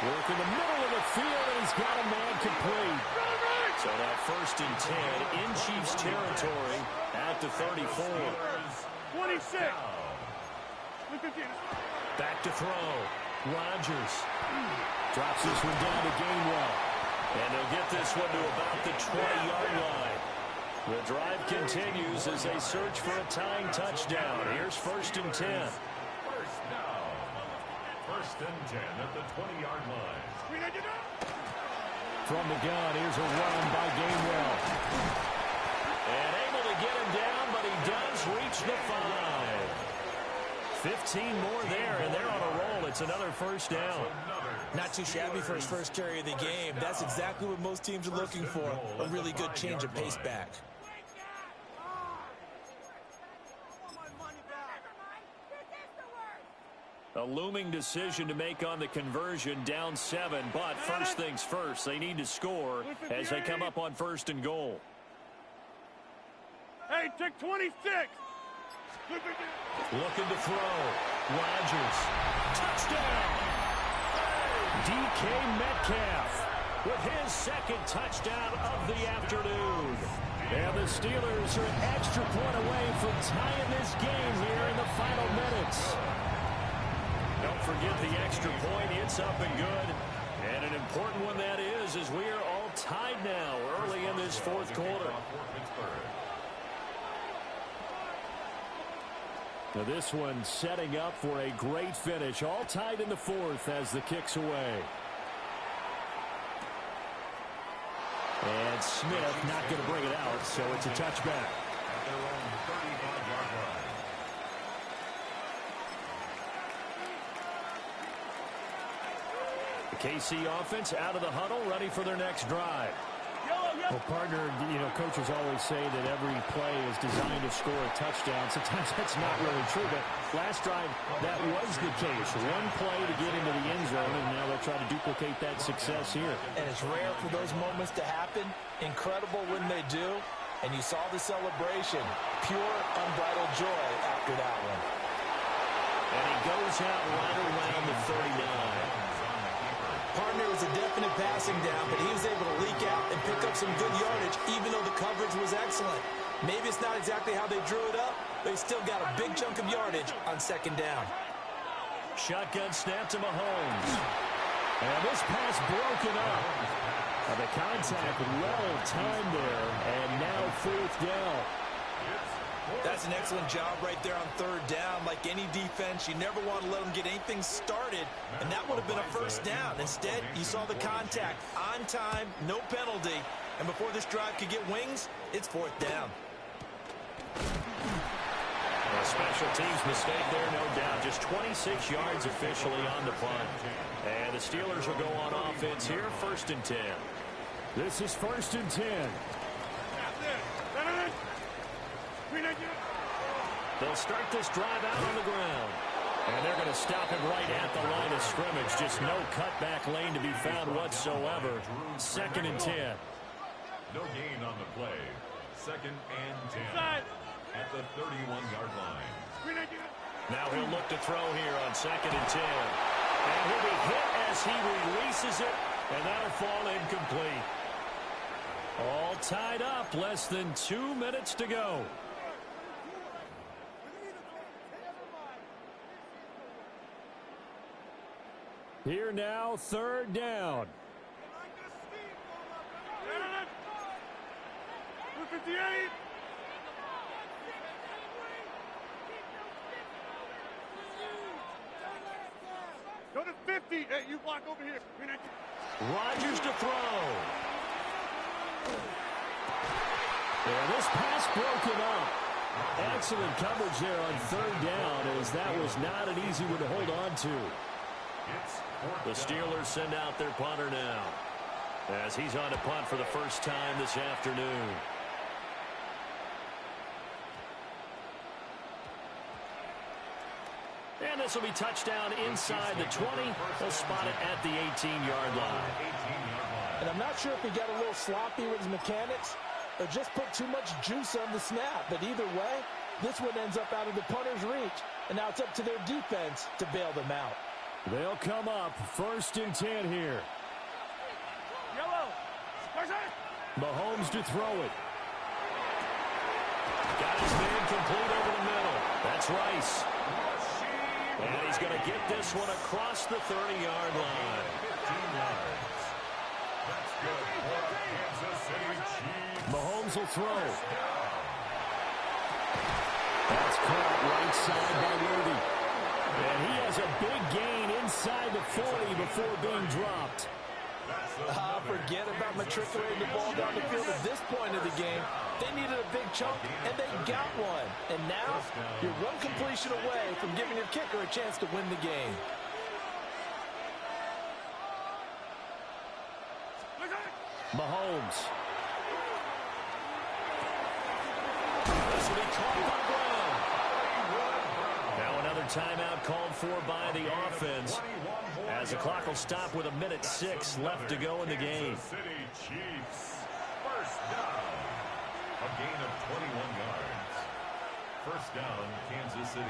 Speaker 1: Work in the middle of the field, and he's got a man complete. So now 1st and 10 in Chiefs territory at the 34.
Speaker 2: 26.
Speaker 1: Back to throw. Rodgers drops this one down to Gainwell. And they'll get this one to about the 20-yard line. The drive continues as they search for a tying touchdown. Here's 1st and 10.
Speaker 4: First down. 1st and 10 at the 20-yard line.
Speaker 1: From the gun, here's a run by Gainwell. And able to get him down, but he does reach the 5. 15 more there, and they're on a roll. It's another first down.
Speaker 5: Not too shabby for his first carry of the game. That's exactly what most teams are looking for. A really good change of pace back.
Speaker 1: A looming decision to make on the conversion, down 7. But first things first, they need to score as they come up on 1st and goal.
Speaker 2: Hey, take 26.
Speaker 1: Looking to throw. Rodgers. Touchdown! DK Metcalf with his 2nd touchdown of the afternoon. And the Steelers are an extra point away from tying this game here in the final minutes. Don't forget the extra point. It's up and good. And an important one that is, as we are all tied now early in this 4th quarter. Now this one setting up for a great finish. All tied in the 4th as the kick's away. And Smith not going to bring it out, so it's a touchback.
Speaker 4: At their own 35-yard line.
Speaker 1: The KC offense out of the huddle, ready for their next drive. Well, partner, coaches always say that every play is designed to score a touchdown. Sometimes that's not really true, but last drive, that was the case. One play to get into the end zone, and now they'll try to duplicate that success here.
Speaker 5: And it's rare for those moments to happen. Incredible when they do. And you saw the celebration. Pure, unbridled joy after that one.
Speaker 1: And he goes out right around the 39.
Speaker 5: Partner was a definite passing down, but he was able to leak out and pick up some good yardage, even though the coverage was excellent. Maybe it's not exactly how they drew it up, but he still got a big chunk of yardage on second down.
Speaker 1: Shotgun snap to Mahomes. And this pass broken up. The contact well timed there, and now fourth down.
Speaker 5: That's an excellent job right there on third down. Like any defense, you never want to let them get anything started, and that would have been a first down. Instead, you saw the contact on time, no penalty, and before this drive could get wings, it's fourth down.
Speaker 1: A special teams mistake there, no doubt. Just 26 yards officially on the punt. And the Steelers will go on offense here, 1st and 10. This is 1st and 10. They'll start this drive out on the ground. And they're going to stop it right at the line of scrimmage. Just no cutback lane to be found whatsoever. 2nd and 10.
Speaker 4: No gain on the play. 2nd and 10. At the 31-yard line.
Speaker 1: Now he'll look to throw here on 2nd and 10. And he'll be hit as he releases it. And that'll fall incomplete. All tied up. Less than 2 minutes to go. Here now, 3rd down.
Speaker 2: 58. Go to 50. Hey, you block over here.
Speaker 1: Rodgers to throw. And this pass broken up. Excellent coverage there on 3rd down, as that was not an easy one to hold on to. The Steelers send out their punter now, as he's on to punt for the first time this afternoon. And this will be touchdown inside the 20. They'll spot it at the 18-yard line.
Speaker 5: And I'm not sure if he got a little sloppy with his mechanics or just put too much juice on the snap. But either way, this one ends up out of the punter's reach. And now it's up to their defense to bail them out.
Speaker 1: They'll come up 1st and 10 here. Mahomes to throw it. Got his man complete over the middle. That's Rice. And he's going to get this one across the 30-yard line.
Speaker 4: 15 yards. That's good for Kansas City Chiefs.
Speaker 1: Mahomes will throw. That's caught right side by Worthy. And he has a big gain inside the 40 before being dropped.
Speaker 5: Forget about matriculating the ball down the field at this point of the game. They needed a big chunk, and they got one. And now, you're one completion away from giving your kicker a chance to win the game.
Speaker 1: Mahomes. This will be caught on the ground. Now another timeout called for by the offense, as the clock will stop with 1:06 left to go in the game.
Speaker 4: Kansas City Chiefs. First down. A gain of 21 yards. First down, Kansas City.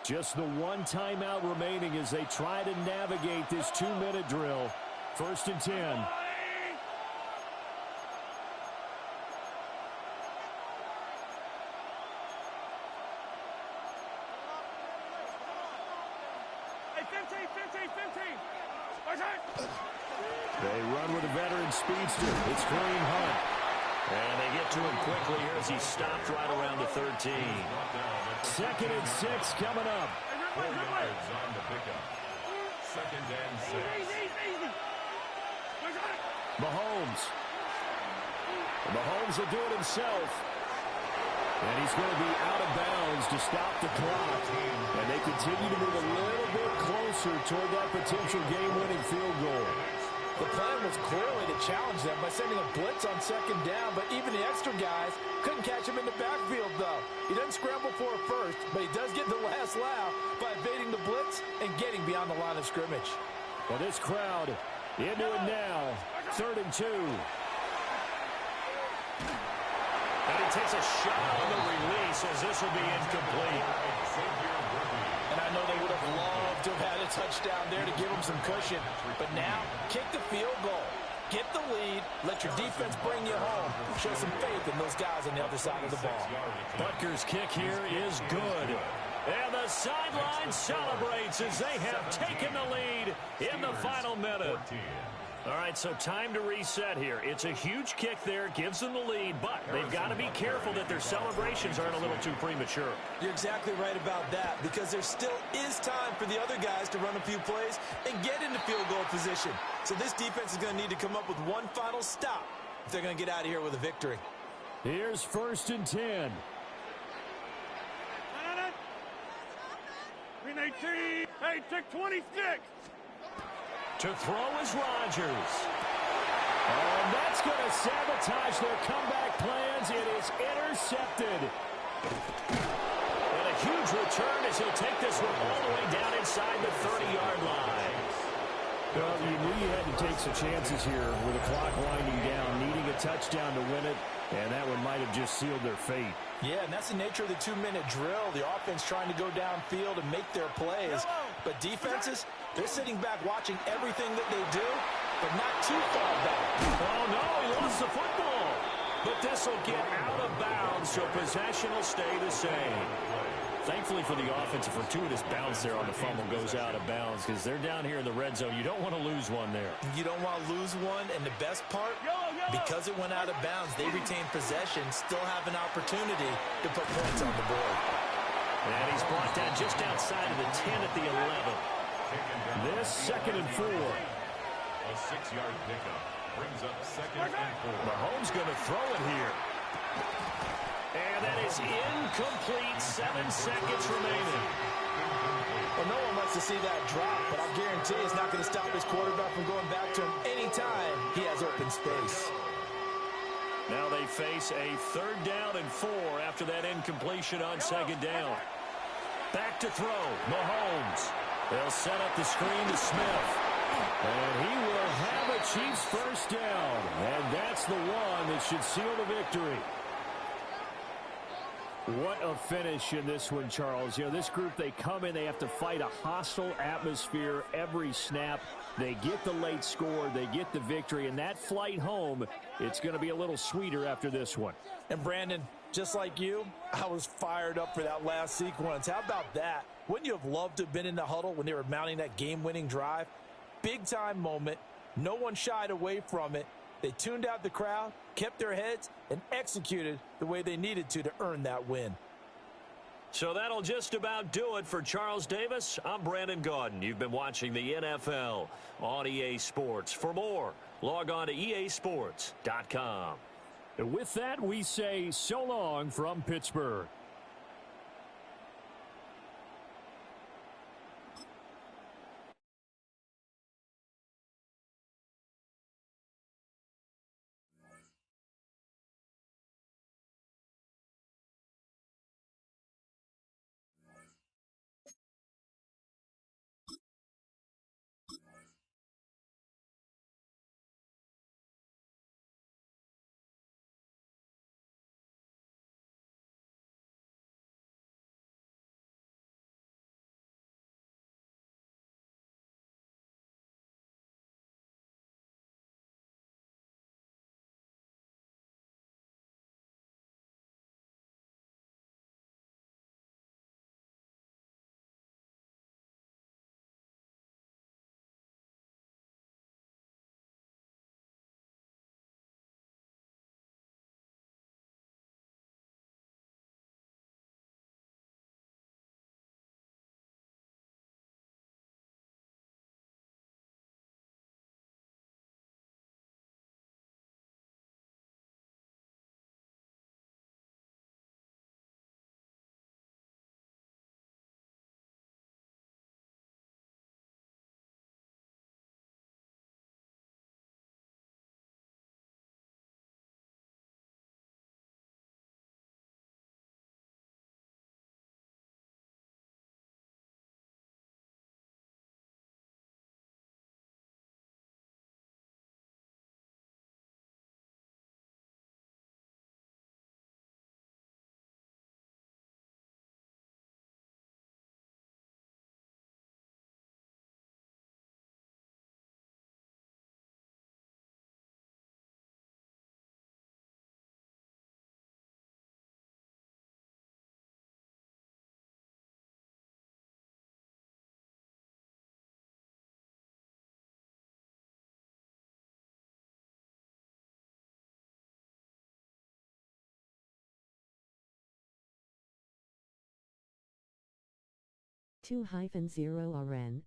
Speaker 1: Just the one timeout remaining as they try to navigate this 2-minute drill. 1st and 10. They run with a veteran speedster. It's Kareem Hunt. And they get to him quickly here as he's stopped right around the 13. 2nd and 6 coming up.
Speaker 4: 4 yards on the pickup. 2nd and 6.
Speaker 1: Mahomes. Mahomes will do it himself. And he's going to be out of bounds to stop the clock. And they continue to move a little bit closer toward that potential game-winning field goal.
Speaker 5: The plan was clearly to challenge them by sending a blitz on second down, but even the extra guys couldn't catch him in the backfield, though. He doesn't scramble for it first, but he does get the last laugh by evading the blitz and getting beyond the line of scrimmage.
Speaker 1: Well, this crowd into it now. 3rd and 2.
Speaker 2: And he takes a shot on the release as this will be incomplete.
Speaker 5: And I know they would have loved to have had a touchdown there to give them some cushion. But now, kick the field goal. Get the lead. Let your defense bring you home. Show some faith in those guys on the other side of the ball.
Speaker 1: Butker's kick here is good.
Speaker 2: And the sideline celebrates as they have taken the lead in the final minute.
Speaker 1: All right, so time to reset here. It's a huge kick there, gives them the lead, but they've got to be careful that their celebrations aren't a little too premature.
Speaker 5: You're exactly right about that, because there still is time for the other guys to run a few plays and get into field goal position. So this defense is going to need to come up with one final stop if they're going to get out of here with a victory.
Speaker 1: Here's 1st and 10.
Speaker 2: We need T. Hey, take 26.
Speaker 1: To throw is Rodgers. Oh, and that's going to sabotage their comeback plans. It is intercepted. And a huge return as he'll take this one all the way down inside the 30-yard line. Well, you knew you had to take some chances here with the clock winding down, needing a touchdown to win it, and that one might have just sealed their fate.
Speaker 5: Yeah, and that's the nature of the 2-minute drill. The offense trying to go downfield and make their plays. But defenses, they're sitting back watching everything that they do, but not too far back.
Speaker 1: Oh, no, he lost the football. But this will get out of bounds, so possession will stay the same. Thankfully for the offense, a fortuitous bounce there on the fumble goes out of bounds because they're down here in the red zone. You don't want to lose one there.
Speaker 5: You don't want to lose one, and the best part, because it went out of bounds, they retain possession, still have an opportunity to put points on the board.
Speaker 1: And he's brought down just outside of the 10 at the 11. This 2nd and 4.
Speaker 4: A 6-yard pickup brings up 2nd and 4.
Speaker 1: Mahomes going to throw it here. And that is incomplete. 7 seconds remaining.
Speaker 5: Well, no one wants to see that drop, but I guarantee it's not going to stop his quarterback from going back to him anytime he has open space.
Speaker 1: Now they face a 3rd down and 4 after that incompletion on 2nd down. Back to throw. Mahomes. They'll set up the screen to Smith. And he will have a Chiefs 1st down. And that's the one that should seal the victory. What a finish in this one, Charles. You know, this group, they come in, they have to fight a hostile atmosphere every snap. They get the late score, they get the victory, and that flight home, it's going to be a little sweeter after this one.
Speaker 5: And Brandon, just like you, I was fired up for that last sequence. How about that? Wouldn't you have loved to have been in the huddle when they were mounting that game-winning drive? Big-time moment. No one shied away from it. They tuned out the crowd, kept their heads, and executed the way they needed to earn that win.
Speaker 1: So that'll just about do it for Charles Davis. I'm Brandon Gaudin. You've been watching the NFL on EA Sports. For more, log on to easports.com. And with that, we say so long from Pittsburgh.
Speaker 6: 2-0 RN.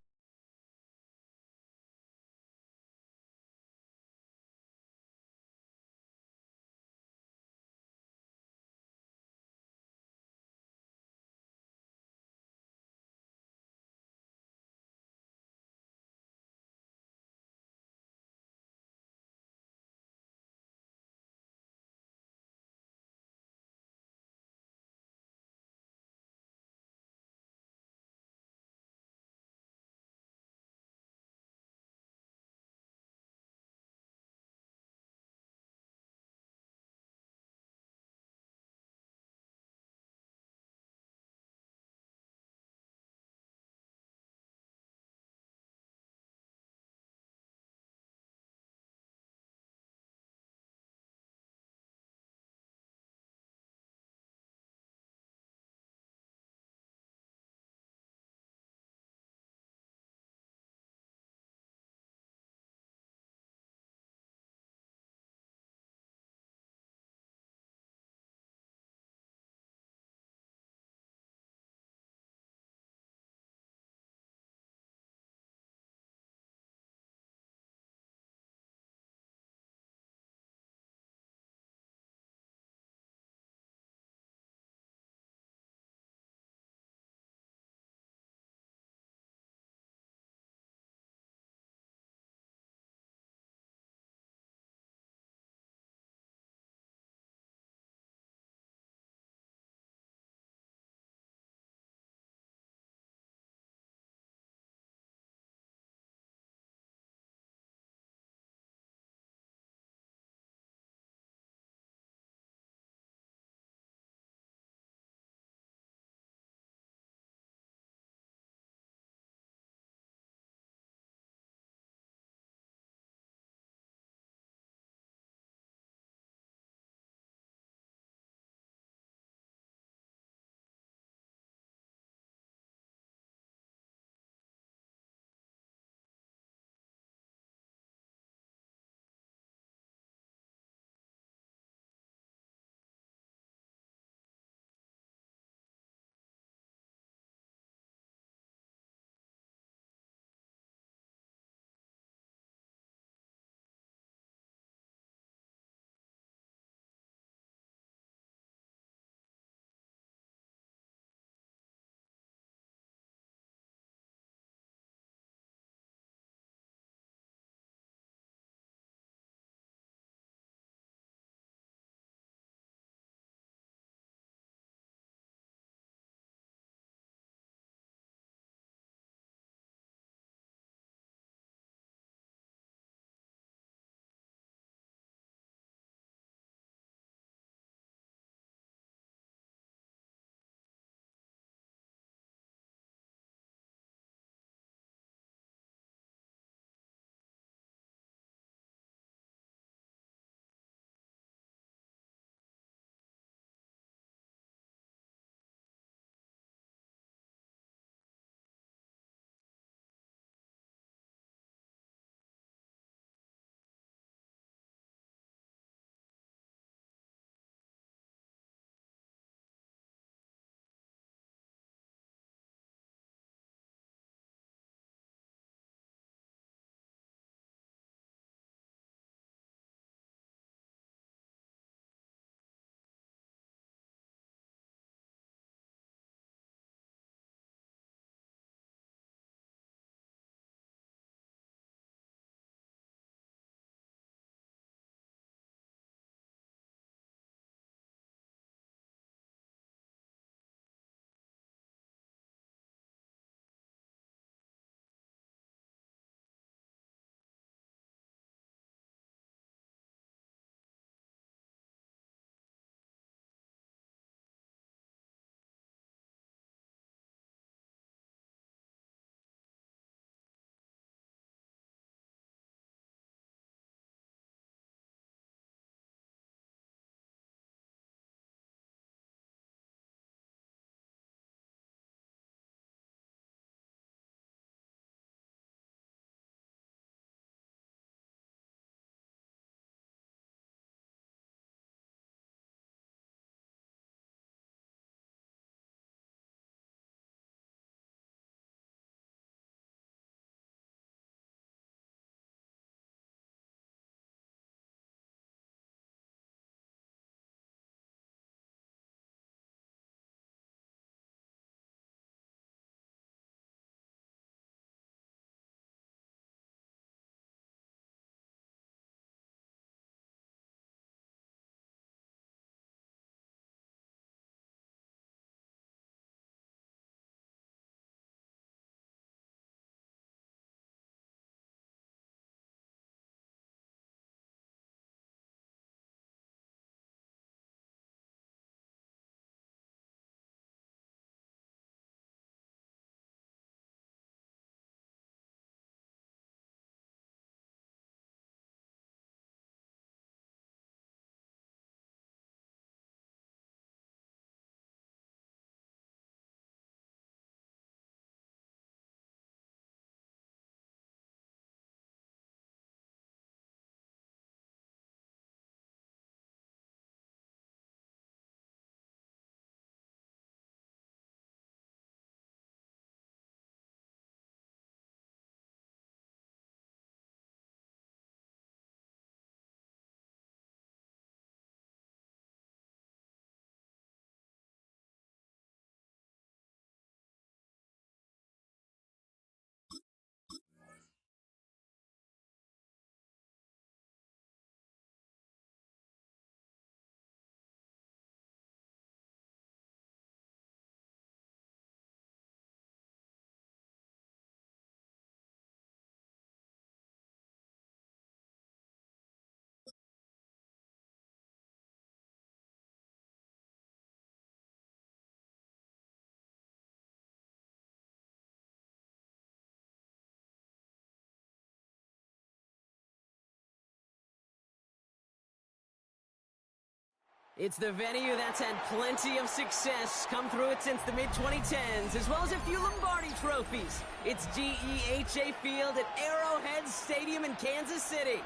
Speaker 6: It's the venue that's had plenty of success come through it since the mid-2010s, as well as a few Lombardi trophies. It's GEHA Field at Arrowhead Stadium in Kansas City.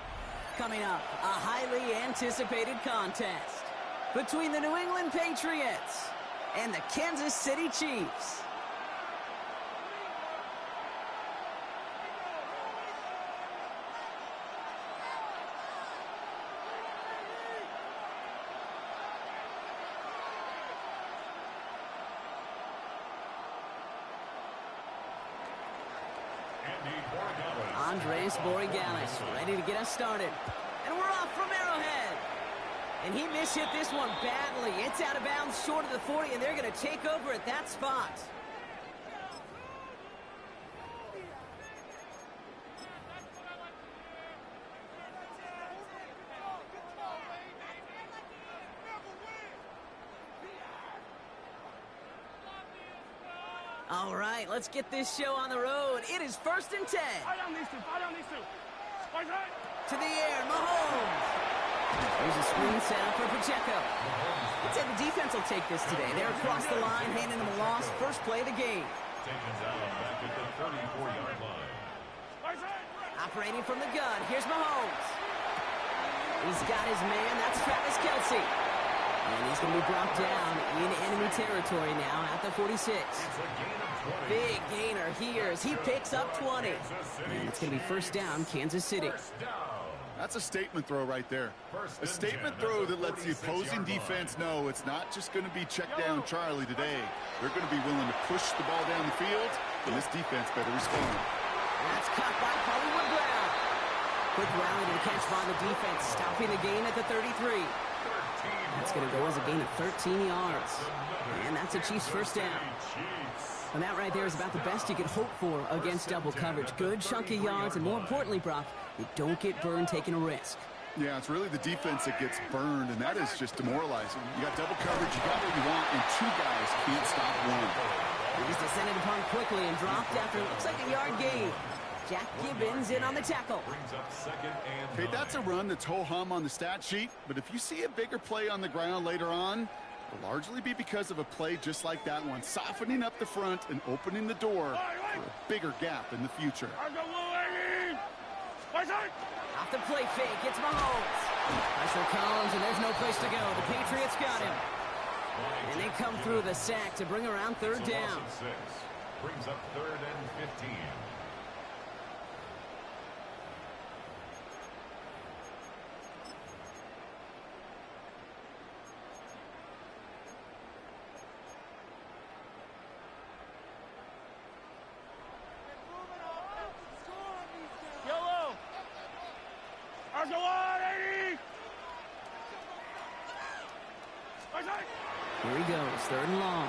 Speaker 6: Coming up, a highly anticipated contest between the New England Patriots and the Kansas City Chiefs. Andres Borregalis ready to get us started. And we're off from Arrowhead. And he mishit this one badly. It's out of bounds short of the 40, and they're going to take over at that spot. All right, let's get this show on the road. It is 1st and 10.
Speaker 2: Fight on these two. Fight on these two. Fight right.
Speaker 6: To the air, Mahomes. There's a screen set up for Pacheco. Let's say the defense will take this today. They're across the line, handing them a loss. First play of the game.
Speaker 4: Taken down back at the 34-yard line.
Speaker 2: Fight right.
Speaker 6: Operating from the gun. Here's Mahomes. He's got his man. That's Travis Kelce. And he's going to be brought down in enemy territory now at the 46. Big gainer here as he picks up 20. And it's going to be first down, Kansas City.
Speaker 7: That's a statement throw right there. A statement throw that lets the opposing defense know it's not just going to be check down Charlie today. They're going to be willing to push the ball down the field, and this defense better respond.
Speaker 6: That's caught by Hollywood Brown. Quick rally to the catch by the defense, stopping the gain at the 33. That's going to go as a gain of 13 yards. And that's a Chiefs first down. And that right there is about the best you could hope for against double coverage. Good chunky yards, and more importantly, Brock, you don't get burned taking a risk.
Speaker 7: Yeah, it's really the defense that gets burned, and that is just demoralizing. You got double coverage, you got what you want, and two guys can't stop one.
Speaker 6: He's descended upon quickly and dropped after it looks like a yard gain. Jack Gibbons in on the tackle.
Speaker 7: Okay, that's a run that's ho-hum on the stat sheet, but if you see a bigger play on the ground later on, it'll largely be because of a play just like that one, softening up the front and opening the door for a bigger gap in the future.
Speaker 6: Off the play fake, it's Mahomes. Pressure comes, and there's no place to go. The Patriots got him. And they come through the sack to bring around third down.
Speaker 4: Brings up 3rd and 15.
Speaker 6: Here he goes, 3rd and long.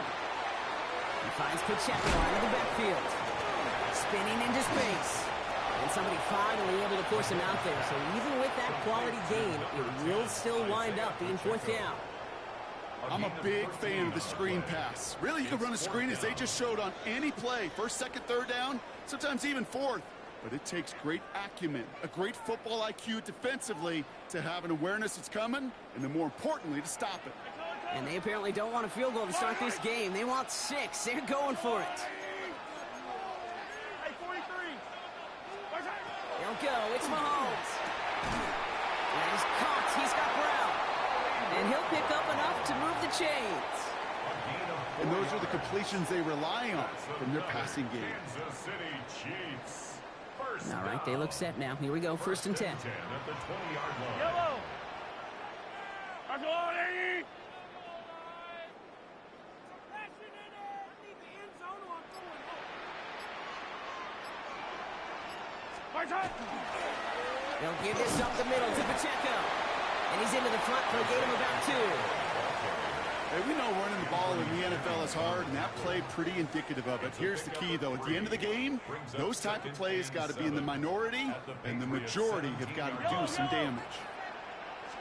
Speaker 6: He finds Pacheco out of the backfield. Spinning into space. And somebody finally able to force him out there. So even with that quality gain, it will still wind up being 4th down.
Speaker 7: I'm a big fan of the screen pass. Really, you can run a screen as they just showed on any play. 1st, 2nd, 3rd down, sometimes even 4th. But it takes great acumen, a great football IQ defensively to have an awareness that's coming, and then more importantly, to stop it.
Speaker 6: And they apparently don't want a field goal to start this game. They want 6. They're going for it. He'll go. It's Mahomes. And he's caught. He's got Brown. And he'll pick up enough to move the chains.
Speaker 7: And those are the completions they rely on from their passing game.
Speaker 4: Kansas City Chiefs.
Speaker 6: All right, they look set now. Here we go, 1st and 10.
Speaker 4: At the 20-yard line.
Speaker 2: Yellow.
Speaker 6: They'll give this up the middle to Pacheco. And he's into the front for a gain of about 2.
Speaker 7: Hey, we know running the ball in the NFL is hard, and that play pretty indicative of it. Here's the key, though. At the end of the game, those type of plays got to be in the minority, and the majority have got to do some damage.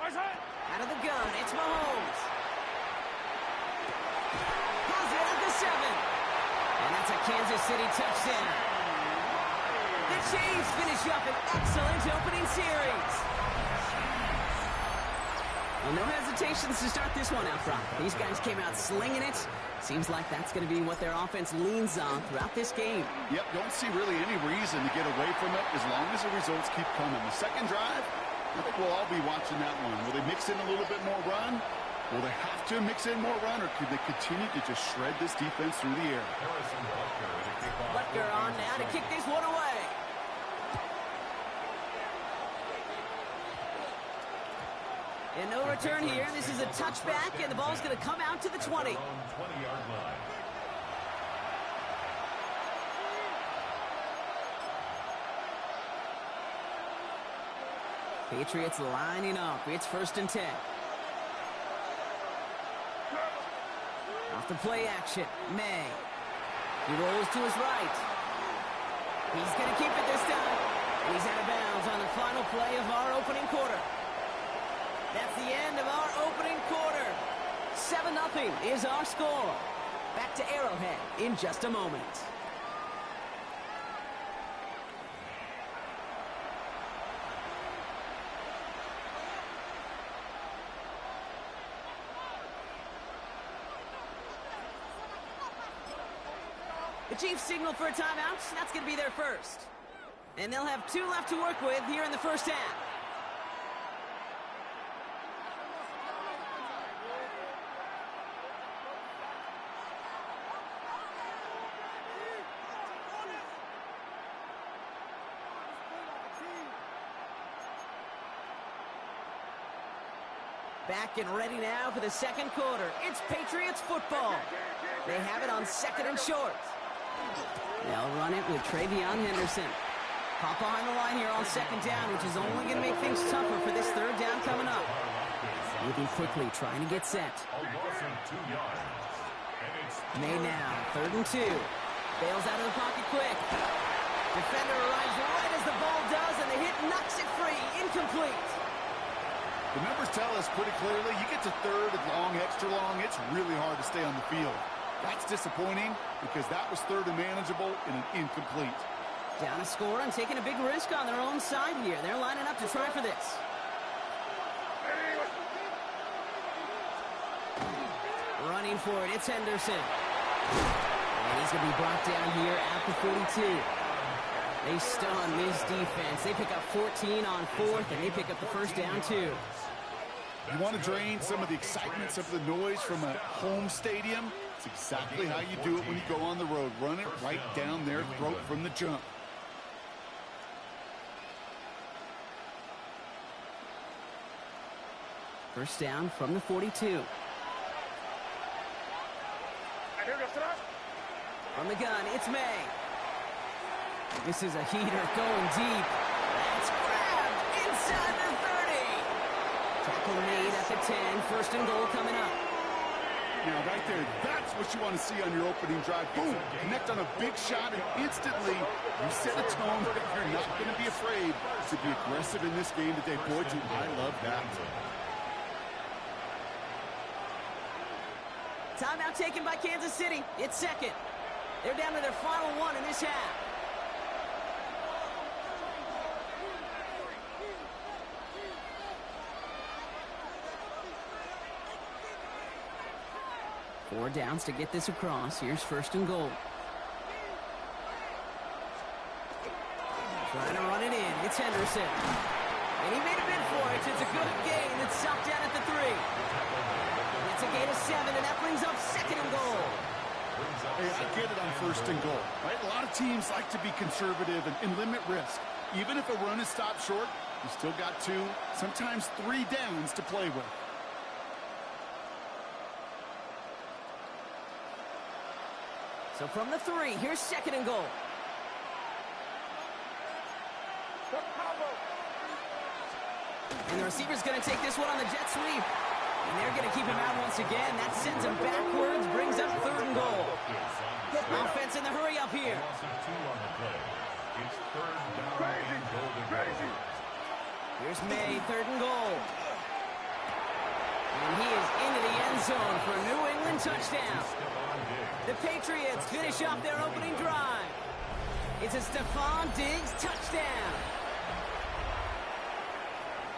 Speaker 6: Out of the gun, it's Mahomes. Has it at the 7. And that's a Kansas City touchdown. The Chiefs finish up an excellent opening series. Well, no hesitations to start this one out front. These guys came out slinging it. Seems like that's going to be what their offense leans on throughout this game.
Speaker 7: Yep, don't see really any reason to get away from it as long as the results keep coming. The second drive, I think we'll all be watching that one. Will they mix in a little bit more run? Will they have to mix in more run, or could they continue to just shred this defense through the air?
Speaker 6: Butker on now to kick this one away. And no return here. This is a touchback, and the ball's going to come out to the 20.
Speaker 4: 20-yard line.
Speaker 6: Patriots lining up. It's 1st and 10. Off the play action. May. He rolls to his right. He's going to keep it this time. And he's out of bounds on the final play of our opening quarter. That's the end of our opening quarter. 7-0 is our score. Back to Arrowhead in just a moment. The Chiefs signal for a timeout. That's going to be their first. And they'll have 2 left to work with here in the first half. Back and ready now for the second quarter. It's Patriots football. They have it on 2nd and short. They'll run it with Travion Henderson. Pop behind the line here on 2nd down, which is only going to make things tougher for this 3rd down coming up. Moving quickly, trying to get set. May now, 3rd and 2. Bails out of the pocket quick. Defender arrives right as the ball does, and the hit knocks it free. Incomplete.
Speaker 7: The numbers tell us pretty clearly, you get to 3rd and long, extra long, it's really hard to stay on the field. That's disappointing because that was 3rd and manageable and an incomplete.
Speaker 6: Down a score and taking a big risk on their own side here. They're lining up to try for this. Running for it, it's Henderson. And he's going to be brought down here at the 42. They stun this defense. They pick up 14 on 4th, and they pick up the first down, too.
Speaker 7: You want to drain some of the excitement, some of the noise from a home stadium? It's exactly how you do it when you go on the road. Run it right down their throat from the jump.
Speaker 6: First down from the 42. From the gun, it's May. This is a heater going deep. That's grabbed inside the 30. Tackle made at the 10. 1st and goal coming up.
Speaker 7: Now, right there, that's what you want to see on your opening drive. Boom! Connect on a big shot, and instantly you set a tone that you're not going to be afraid to be aggressive in this game today. Boy, do I love that.
Speaker 6: Timeout taken by Kansas City. It's 2nd. They're down to their final 1 in this half. Four downs to get this across. Here's 1st and goal. Trying to run it in. It's Henderson. And he made a bid for it. It's a good gain. It's stopped down at the 3. It's a gain of 7, and that brings up 2nd and goal.
Speaker 7: Hey, I get it on 1st and goal, right? A lot of teams like to be conservative and limit risk. Even if a run is stopped short, you still got 2, sometimes 3 downs to play with.
Speaker 6: So from the 3, here's 2nd and goal. And the receiver's going to take this one on the jet sweep. And they're going to keep him out once again. That sends him backwards, brings up 3rd and goal. Offense in the hurry up here. Here's May, 3rd and goal. And he is into the end zone for a New England touchdown. The Patriots finish off their opening drive. It's a Stephon Diggs touchdown.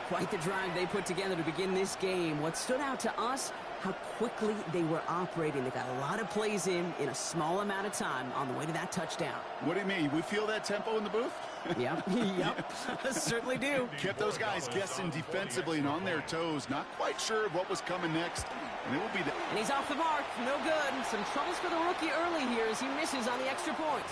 Speaker 6: Quite the drive they put together to begin this game. What stood out to us, how quickly they were operating. They got a lot of plays in a small amount of time on the way to that touchdown.
Speaker 7: What do you mean? We feel that tempo in the booth?
Speaker 6: Yep, certainly do.
Speaker 7: Kept those guys guessing defensively and on their toes. Not quite sure of what was coming next. And it will be
Speaker 6: And he's off the mark. No good. Some troubles for the rookie early here as he misses on the extra point.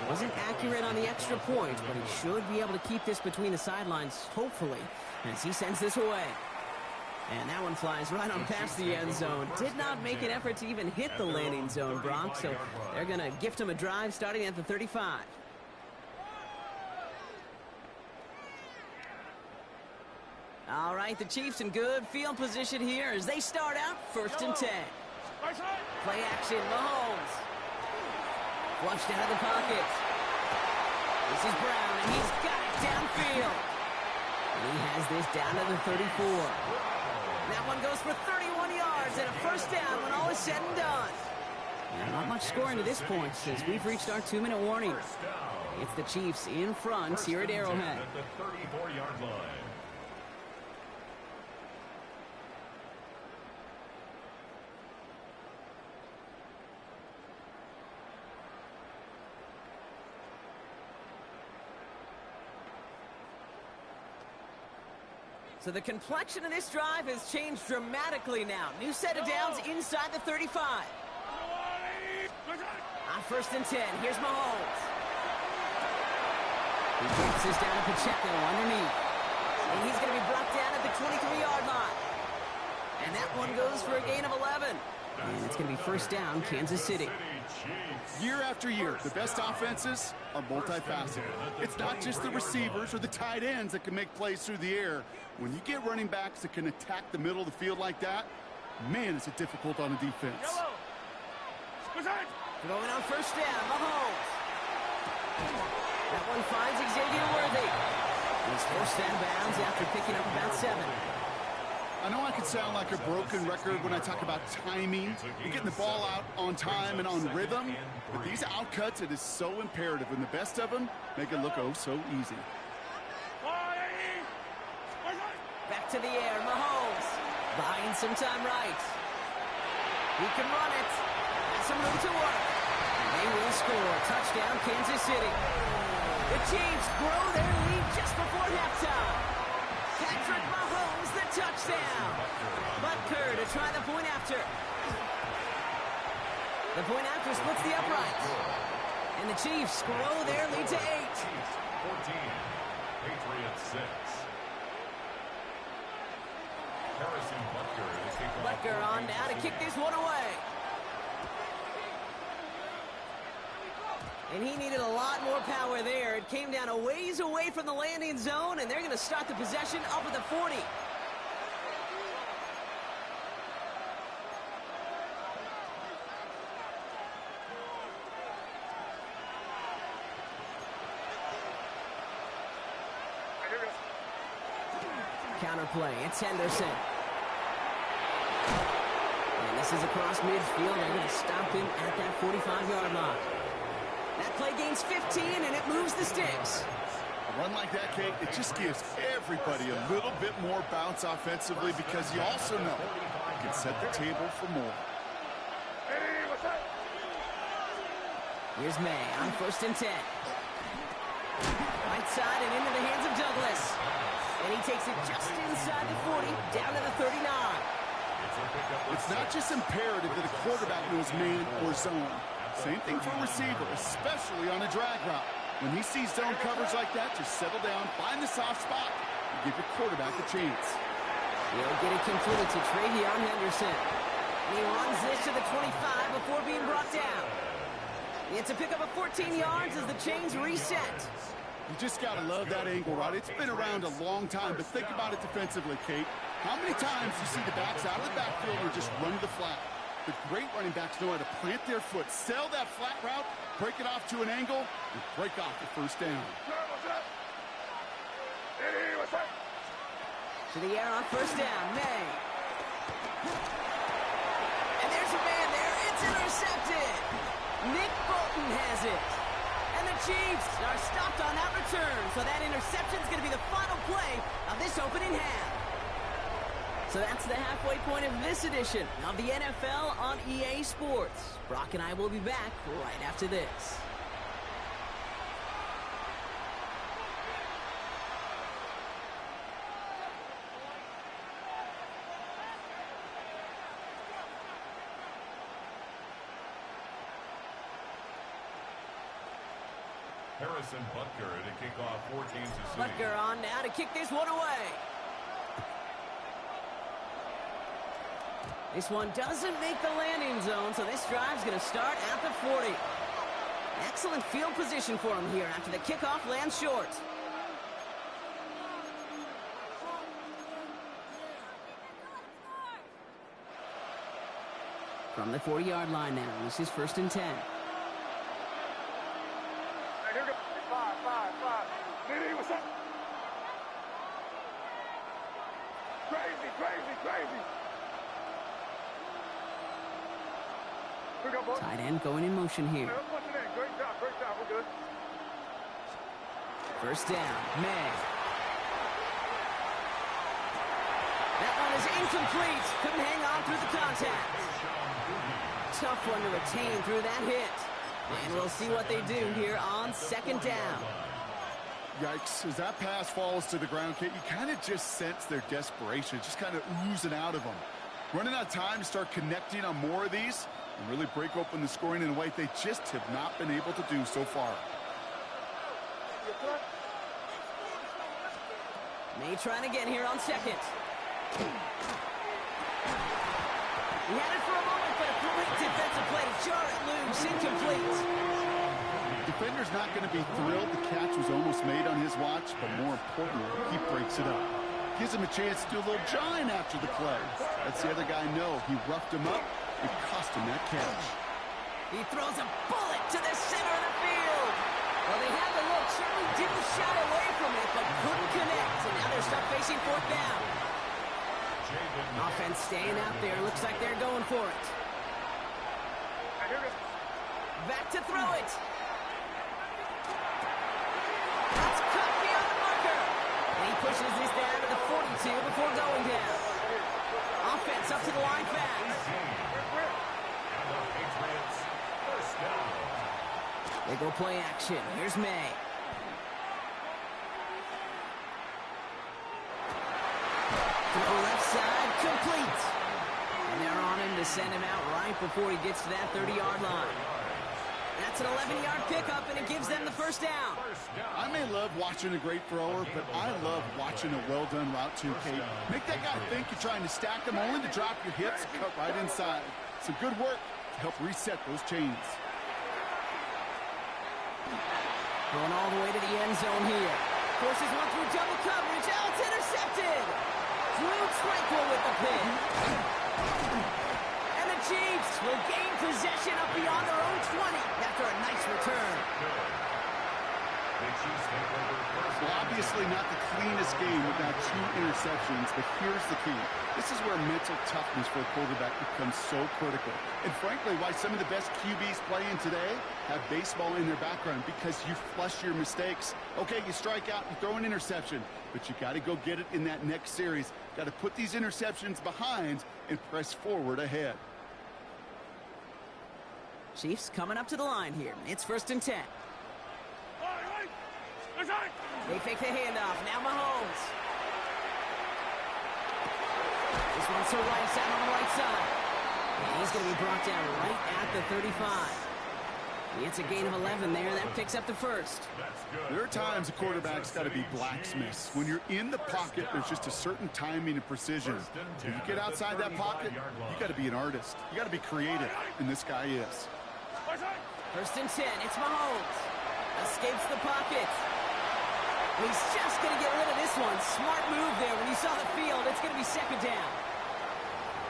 Speaker 6: Wasn't accurate on the extra point, but he should be able to keep this between the sidelines, hopefully, as he sends this away. And that one flies right on past the end zone. Did not make an effort to even hit the landing zone, Brock, so they're going to gift him a drive starting at the 35. All right, the Chiefs in good field position here as they start out 1st and 10. Play action, Mahomes. Flushed out of the pocket. This is Brown, and he's got it downfield. And he has this down to the 34. That one goes for 31 yards and a first down when all is said and done. And not much scoring to this point since we've reached our 2-minute warning. It's the Chiefs in front here at Arrowhead.
Speaker 4: At the 34-yard line.
Speaker 6: So the complexion of this drive has changed dramatically now. New set of downs inside the 35. On 1st and 10, here's Mahomes. He gets this down to Pacheco underneath. And he's going to be brought down at the 23-yard line. And that one goes for a gain of 11. And it's going to be first down, Kansas City.
Speaker 7: Year after year, the best offenses are multifaceted. It's not just the receivers or the tight ends that can make plays through the air. When you get running backs that can attack the middle of the field like that, man, is it difficult on a defense.
Speaker 6: Going on first down, Mahomes. That one finds Xavier Worthy. He's forced out of bounds after picking up about 7.
Speaker 7: I know I could sound like a broken record when I talk about timing and getting the ball out on time and on rhythm, but these outcuts, it is so imperative, and the best of them make it look oh so easy.
Speaker 6: Back to the air, Mahomes. Buying some time right. He can run it. Has some room to work. And they will score. Touchdown, Kansas City. The Chiefs grow their lead just before halftime. Patrick Mahomes, the touchdown. Butker to try the point after. The point after splits the uprights. And the Chiefs grow their lead to 8.
Speaker 4: 14. Patriots 6.
Speaker 6: Butker on now to kick this one away. And he needed a lot more power there. It came down a ways away from the landing zone, and they're going to start the possession up at the 40. Counterplay, it's Henderson. And this is across midfield. They're going to stop him at that 45-yard line. That play gains 15, and it moves the sticks.
Speaker 7: A run like that, Kate, it just gives everybody a little bit more bounce offensively because you also know you can set the table for more.
Speaker 6: Here's May on 1st and 10. Right side and into the hands of Douglas. And he takes it just inside the 40, down to the 39.
Speaker 7: It's not just imperative that a quarterback knows man or zone. Same thing for a receiver, especially on a drag route. When he sees zone coverage like that, just settle down, find the soft spot, and give your quarterback a chance.
Speaker 6: He'll get it completed to Travion Henderson. And he runs this to the 25 before being brought down. It's a pickup of 14 yards as the chains reset.
Speaker 7: You just got to love that angle, right? It's been around a long time, but think about it defensively, Kate. How many times do you see the backs out of the backfield or just run to the flat? The great running backs know how to plant their foot, sell that flat route, break it off to an angle, and break off the first down.
Speaker 6: To the air on first down, May. And there's a man there. It's intercepted. Nick Bolton has it. And the Chiefs are stopped on that return. So that interception is going to be the final play of this opening half. So that's the halfway point of this edition of the NFL on EA Sports. Brock and I will be back right after this.
Speaker 4: Harrison Butker to kick off for Kansas City.
Speaker 6: Butker on now to kick this one away. This one doesn't make the landing zone, so this drive's going to start at the 40. Excellent field position for him here after the kickoff lands short. From the 40-yard line now, this is 1st and 10.
Speaker 2: Here we go. 5. DD, what's up? Crazy. Here we go, boys.
Speaker 6: Tight end going in motion here.
Speaker 2: Let's punch it in. Great job. We're good.
Speaker 6: 1st down, May. That one is incomplete. Couldn't hang on through the contact. Tough one to retain through that hit. And we'll see what they do here on 2nd down.
Speaker 7: Yikes, as that pass falls to the ground, Kate, you kind of just sense their desperation, just kind of oozing out of them. Running out of time to start connecting on more of these and really break open the scoring in a way they just have not been able to do so far.
Speaker 6: May trying again here on 2nd. He had it for a moment, but a great defensive play to jar it loose, incomplete.
Speaker 7: Defender's not going to be thrilled the catch was almost made on his watch, but more importantly, he breaks it up. Gives him a chance to do a little jawing after the play. Lets the other guy know he roughed him up and cost him that catch.
Speaker 6: He throws a bullet to the center of the field. Well, they had the look, certainly didn't shy away from it, but couldn't connect, and now they're stuck facing 4th down. Offense staying out there. Looks like they're going for it. Back to throw it. That's cut beyond the marker. And he pushes this down to the 42 before going down. Offense up to the line fast. They go play action. Here's May. Throw left side, complete. And they're on him to send him out right before he gets to that 30-yard line. That's an 11-yard pickup, and it gives them the 1st down.
Speaker 7: I may love watching a great thrower, but I love watching a well-done route too, Kate. Make that guy think you're trying to stack him, only to drop your hips, cut right inside. Some good work to help reset those chains.
Speaker 6: Going all the way to the end zone here. Forces one through double coverage. Oh, it's intercepted. Drew Tranquil with the pin. And the Chiefs will gain possession up beyond their own 20 after a nice return.
Speaker 7: Well, obviously not the cleanest game without 2 interceptions, but here's the key. This is where mental toughness for a quarterback becomes so critical. And frankly, why some of the best QBs playing today have baseball in their background, because you flush your mistakes. Okay, you strike out, you throw an interception, but you got to go get it in that next series. Got to put these interceptions behind and press forward ahead.
Speaker 6: Chiefs coming up to the line here. It's 1st and 10. They fake the handoff. Now Mahomes. This one's to right side on the right side. And he's going to be brought down right at the 35. It's a gain of 11 there. That picks up the 1st.
Speaker 7: There are times a quarterback's got to be blacksmiths. When you're in the pocket, there's just a certain timing and precision. When you get outside that pocket, you got to be an artist. You got to be creative, and this guy is.
Speaker 6: 1st and 10. It's Mahomes. Escapes the pocket. And he's just going to get rid of this one. Smart move there. When you saw the field, it's going to be 2nd down.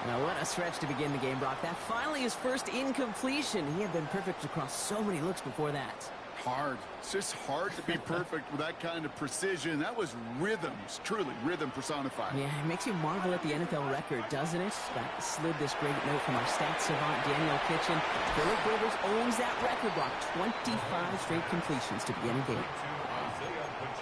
Speaker 6: Now, what a stretch to begin the game, Brock. That finally his first incompletion. He had been perfect across so many looks before that.
Speaker 7: hard. It's just hard to be perfect with that kind of precision. That was rhythm, truly rhythm personified.
Speaker 6: Yeah, it makes you marvel at the NFL record, doesn't it? Got slid this great note from our stats savant, Daniel Kitchen. Phillip Rivers owns that record block, 25 straight completions to begin a game.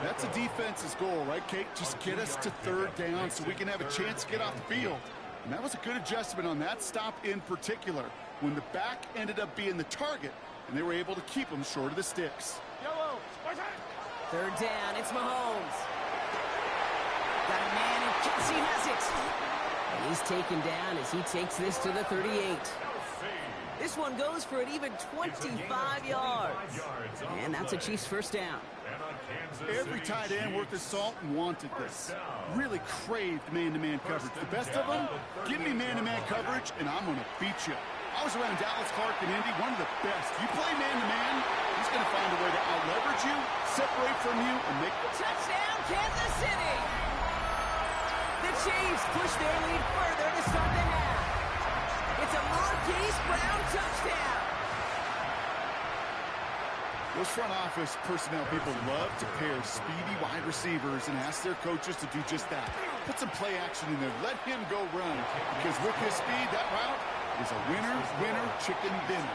Speaker 7: That's a defense's goal, right, Kate? Just get us to third down so we can have a chance to get off the field. And that was a good adjustment on that stop in particular, when the back ended up being the target, and they were able to keep them short of the sticks.
Speaker 6: Third down, it's Mahomes. Got a man, and Kelsey has it. And he's taken down as he takes this to the 38. This one goes for an even 25 yards. And that's a Chiefs first down.
Speaker 7: Every tight end worth his salt wanted this. Really craved man-to-man coverage. The best of them, give me man-to-man coverage, and I'm going to beat you. I was around Dallas, Clark, and Indy, one of the best. You play man-to-man, he's going to find a way to out-leverage you, separate from you, and make...
Speaker 6: Touchdown, Kansas City! The Chiefs push their lead further to start the half. It's a Marquise Brown touchdown.
Speaker 7: Those front office personnel people love to pair speedy wide receivers and ask their coaches to do just that. Put some play action in there. Let him go run. Because with his speed, that route is a winner, chicken dinner.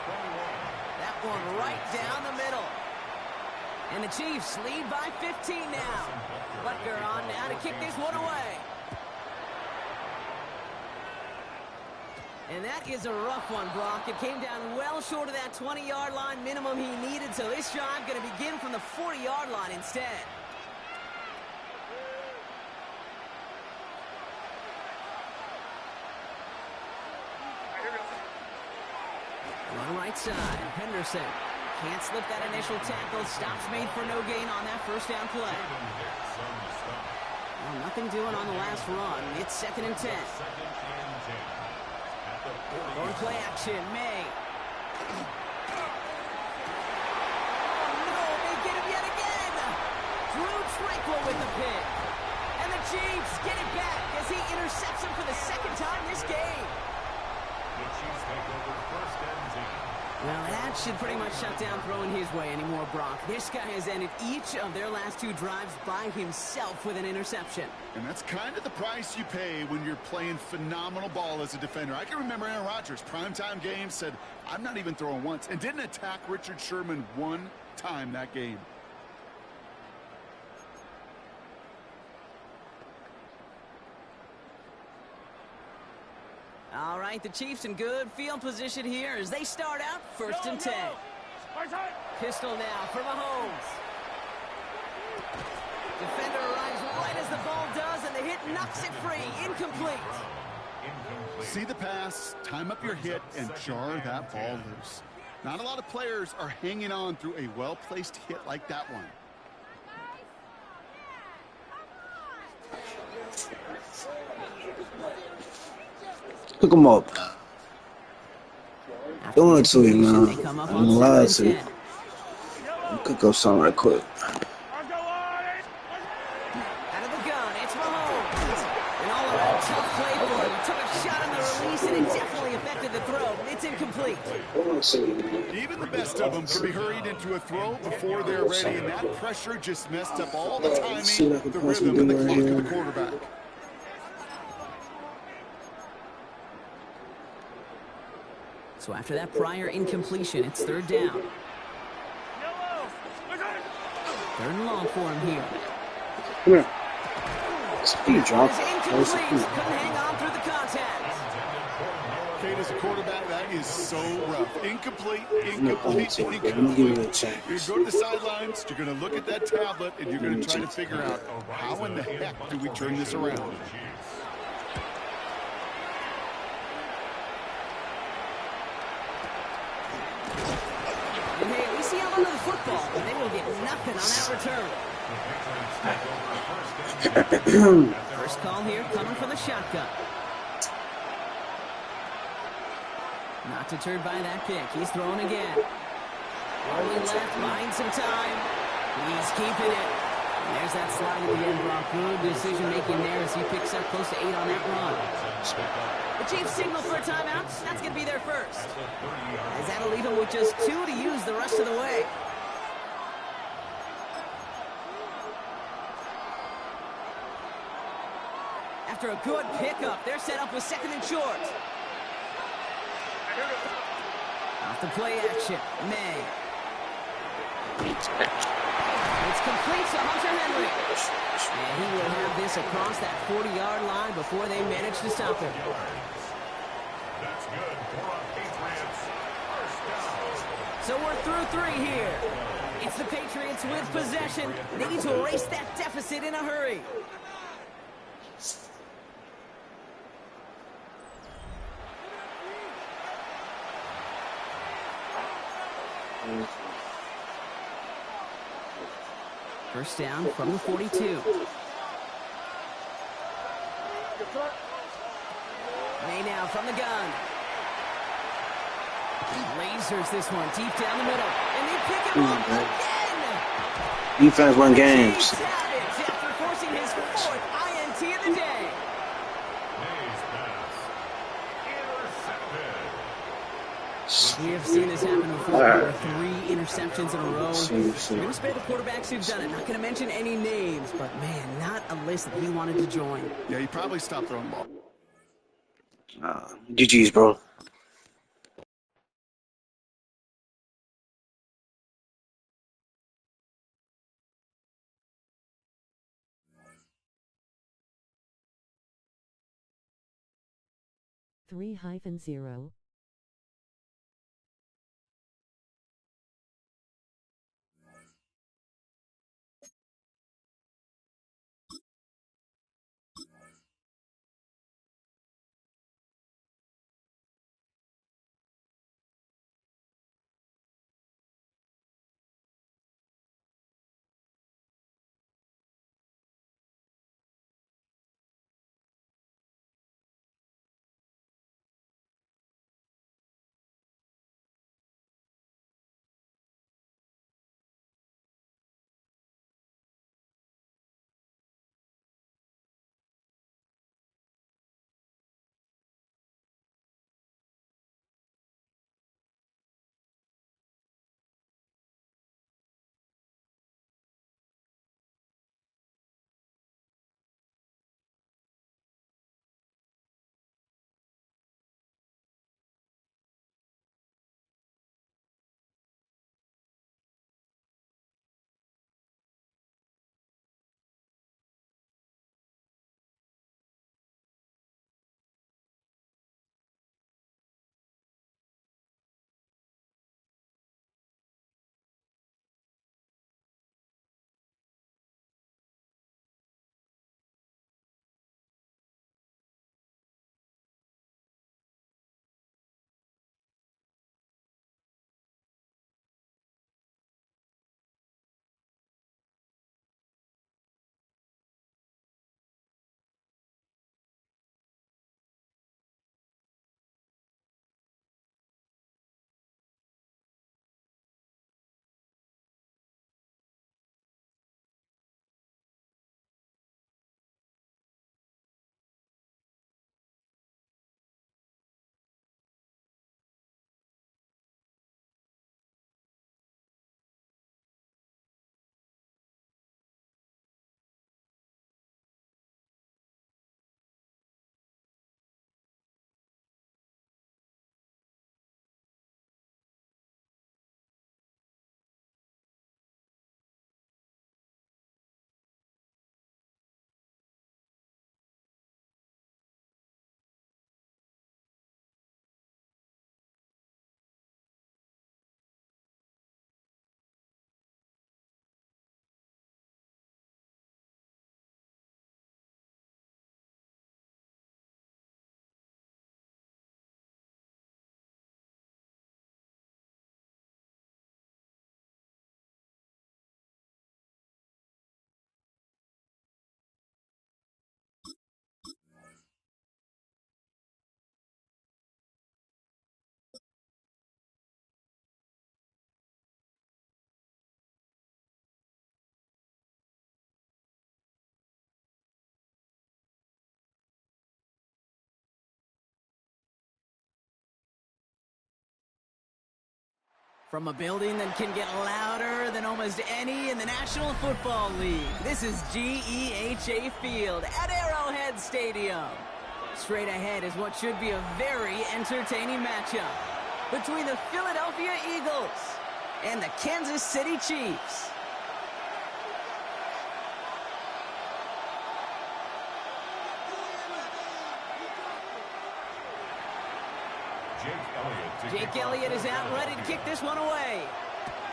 Speaker 6: That one right down the middle. And the Chiefs lead by 15 now. Butker on now to kick this one away. And that is a rough one, Brock. It came down well short of that 20-yard line minimum he needed, so this drive going to begin from the 40-yard line instead. On right side, Henderson can't slip that initial tackle. Stops made for no gain on that first down play. Well, nothing doing on the last run. It's 2nd and 10. Going play action, May. Oh, no, they get him yet again. Drew Tranquil with the pick. And the Chiefs get it back as he intercepts him for the second time this game.
Speaker 4: The Chiefs take over first and 10.
Speaker 6: Well, that should pretty much shut down throwing his way anymore, Brock. This guy has ended each of their last 2 drives by himself with an interception.
Speaker 7: And that's kind of the price you pay when you're playing phenomenal ball as a defender. I can remember Aaron Rodgers, primetime game, said, I'm not even throwing once, and didn't attack Richard Sherman one time that game.
Speaker 6: All right, the Chiefs in good field position here as they start out 1st and 10. Pistol now for Mahomes. Defender arrives right as the ball does, and the hit knocks it free. Incomplete.
Speaker 7: See the pass, time up your hit, and jar that ball loose. Not a lot of players are hanging on through a well-placed hit like that one.
Speaker 8: Pick him up. Doing it to you, man. I'm gonna lie to you. Cook up something right quick.
Speaker 6: Out of the gun, it's Mahomes. An all-around tough play for him. Took a shot on the release, and it definitely affected the throw. It's incomplete.
Speaker 7: Even the best of them could be hurried into a throw before they're ready, and that pressure just messed up all the timing, the rhythm, and the clock of the quarterback.
Speaker 6: So after that prior incompletion, it's 3rd down. 3rd and long for him here.
Speaker 8: Come here. Speed drop.
Speaker 6: Couldn't hang on through the contact.
Speaker 7: Kate, as a quarterback, that is so rough. Incomplete.
Speaker 8: Let me give you a chance.
Speaker 7: You're going to the sidelines, you're going to look at that tablet, and you're going to try to figure out how in the heck do we turn this around.
Speaker 6: And they at least see out under the football, but they will get nothing on that return. First call here coming from the shotgun. Not deterred by that pick. He's throwing again. Rolling left, buying some time. He's keeping it. And there's that slide at the end, Brock. Good decision-making there as he picks up close to 8 on that run. The Chiefs signal for a timeout. That's going to be their first. As that'll leave him with just 2 to use the rest of the way. After a good pickup, they're set up with second and short. Off the play action, May. It's complete to Hunter Henry. And he will have this across that 40-yard line before they manage to stop him.
Speaker 4: That's good for a Patriots first down.
Speaker 6: So we're through 3 here. It's the Patriots with possession. They need to erase that deficit in a hurry. First down from the 42. May now from the gun. Lasers this one deep down the middle. And they pick him up again.
Speaker 8: Defense won games.
Speaker 6: Savage after forcing his 4th INT of the day.
Speaker 4: May's pass intercepted.
Speaker 6: We have seen this happen before. 3 interceptions in a row. We're going to spare the quarterbacks who've done it. Not going to mention any names, but man, not a list that he wanted to join.
Speaker 7: Yeah, he probably stopped throwing the ball.
Speaker 8: GG's, bro.
Speaker 9: Three hyphen 0
Speaker 6: From a building that can get louder than almost any in the National Football League, this is GEHA Field at Arrowhead Stadium. Straight ahead is what should be a very entertaining matchup between the Philadelphia Eagles and the Kansas City Chiefs. Jake Elliott is out ready to kick this one away.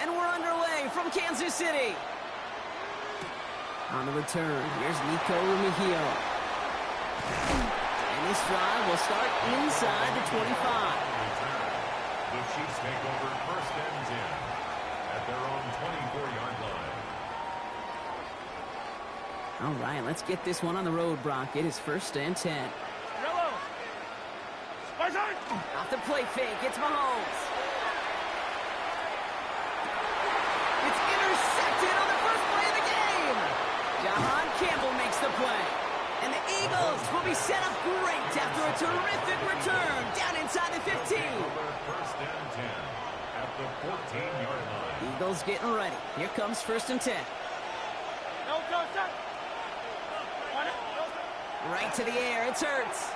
Speaker 6: And we're underway from Kansas City. On the return, here's Nico Rumigio. And this drive will start inside the 25.
Speaker 4: The Chiefs take over first and 10 at their own 24-yard line.
Speaker 6: All right, let's get this one on the road, Brock. It is first and 10.
Speaker 2: Yellow.
Speaker 6: Off the play fake, it's Mahomes. It's intercepted on the first play of the game. Jahan Campbell makes the play. And the Eagles will be set up great after a terrific return down inside the 15.
Speaker 4: First and 10 at the 14-yard line.
Speaker 6: Eagles getting ready. Here comes first and 10. Right to the air, it's Hurts.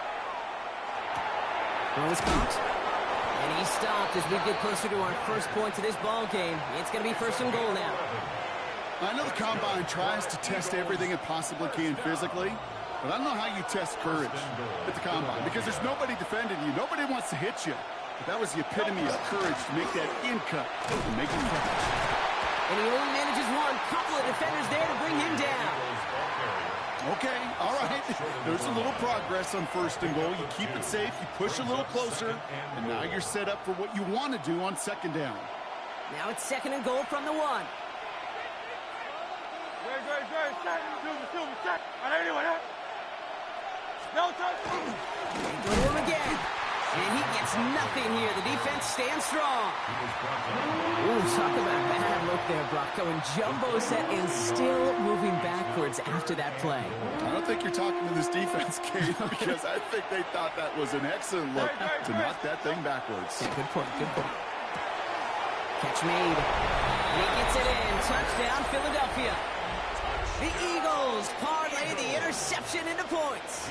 Speaker 6: Throw is caught. And he stopped as we get closer to our first point to this ball game. It's going to be first and goal now.
Speaker 7: I know the Combine tries to test everything it possibly can physically, but I don't know how you test courage at the Combine because there's nobody defending you. Nobody wants to hit you. But that was the epitome of courage to make that in cut and make it catch.
Speaker 6: And he only manages one. Couple of defenders there to bring him down.
Speaker 7: Okay, all right. There's a little progress on first and goal. You keep it safe, you push a little closer, and now you're set up for what you want to do on second down.
Speaker 6: Now it's second and goal from the 1. They go to him again. And he gets nothing here. The defense stands strong. Ooh, talk about a bad look there, Brock. Going jumbo set and still moving backwards after that play.
Speaker 7: I don't think you're talking to this defense, Kate, because I think they thought that was an excellent look to knock that thing backwards.
Speaker 6: Yeah, good point, good point. Catch made. And he gets it in. Touchdown, Philadelphia. The Eagles parlay the interception into points.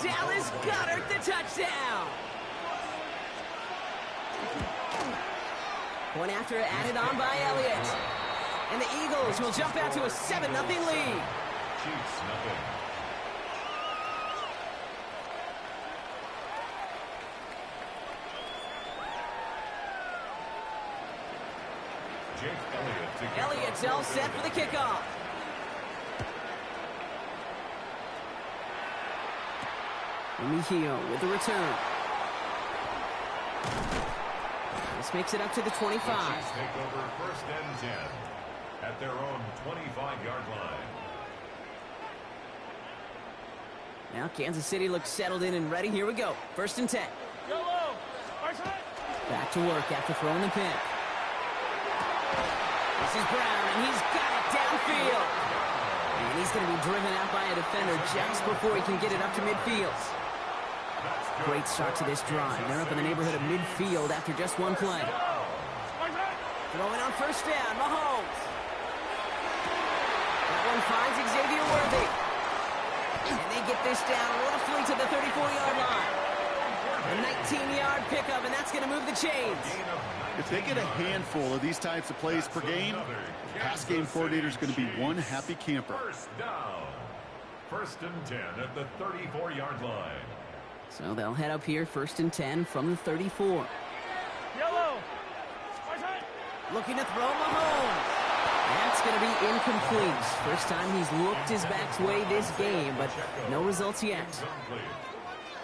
Speaker 6: Dallas Goedert the touchdown. Point after added on by Elliott. And the Eagles will jump out to a 7-0 lead.
Speaker 4: Chiefs nothing. Jake Elliott.
Speaker 6: Elliott's all set for the kickoff. Rumigio with the return. This makes it up to the 25.
Speaker 4: The Chiefs take over first and 10 at their own 25-yard line.
Speaker 6: Now Kansas City looks settled in and ready. Here we go. First and 10. Back to work after throwing the pick. This is Brown, and he's got it downfield. And he's going to be driven out by a defender just before he can get it up to midfield. Great start to this drive. They're up in the neighborhood of midfield after just one play. Throwing on first down, Mahomes. That one finds Xavier Worthy. And they get this down roughly to the 34-yard line. A 19-yard pickup, and that's going to move the chains.
Speaker 7: If they get a handful of these types of plays per game, the pass game coordinator is going to be one happy camper.
Speaker 4: First down. First and 10 at the 34-yard line.
Speaker 6: So they'll head up here, first and 10 from the 34.
Speaker 2: Yellow.
Speaker 6: Looking to throw Mahomes. That's going to be incomplete. First time he's looked his back's way this game, but no results yet.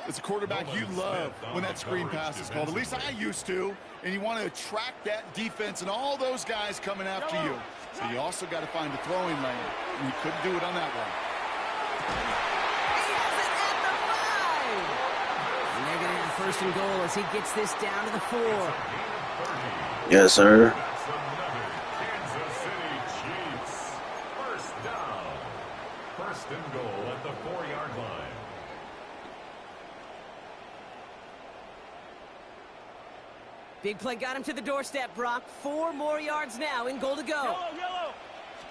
Speaker 7: As a quarterback, you love when that screen pass is called. At least I used to. And you want to attract that defense and all those guys coming after you. So you also got to find a throwing lane. And you couldn't do it on that one.
Speaker 6: He has it at the 5. And they're going to have first and goal as he gets this down to the 4.
Speaker 8: Yes, sir.
Speaker 4: That's another Kansas City Chiefs. First down. First and goal at the 4-yard line.
Speaker 6: Big play got him to the doorstep, Brock. 4 more yards now in goal to go.
Speaker 2: Yellow.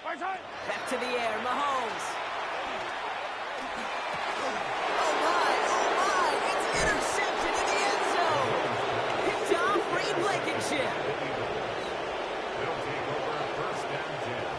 Speaker 2: Right side.
Speaker 6: Back to the air, Mahomes. Oh, my. It's intercepted in the end zone. Picked off Reed Blankenship.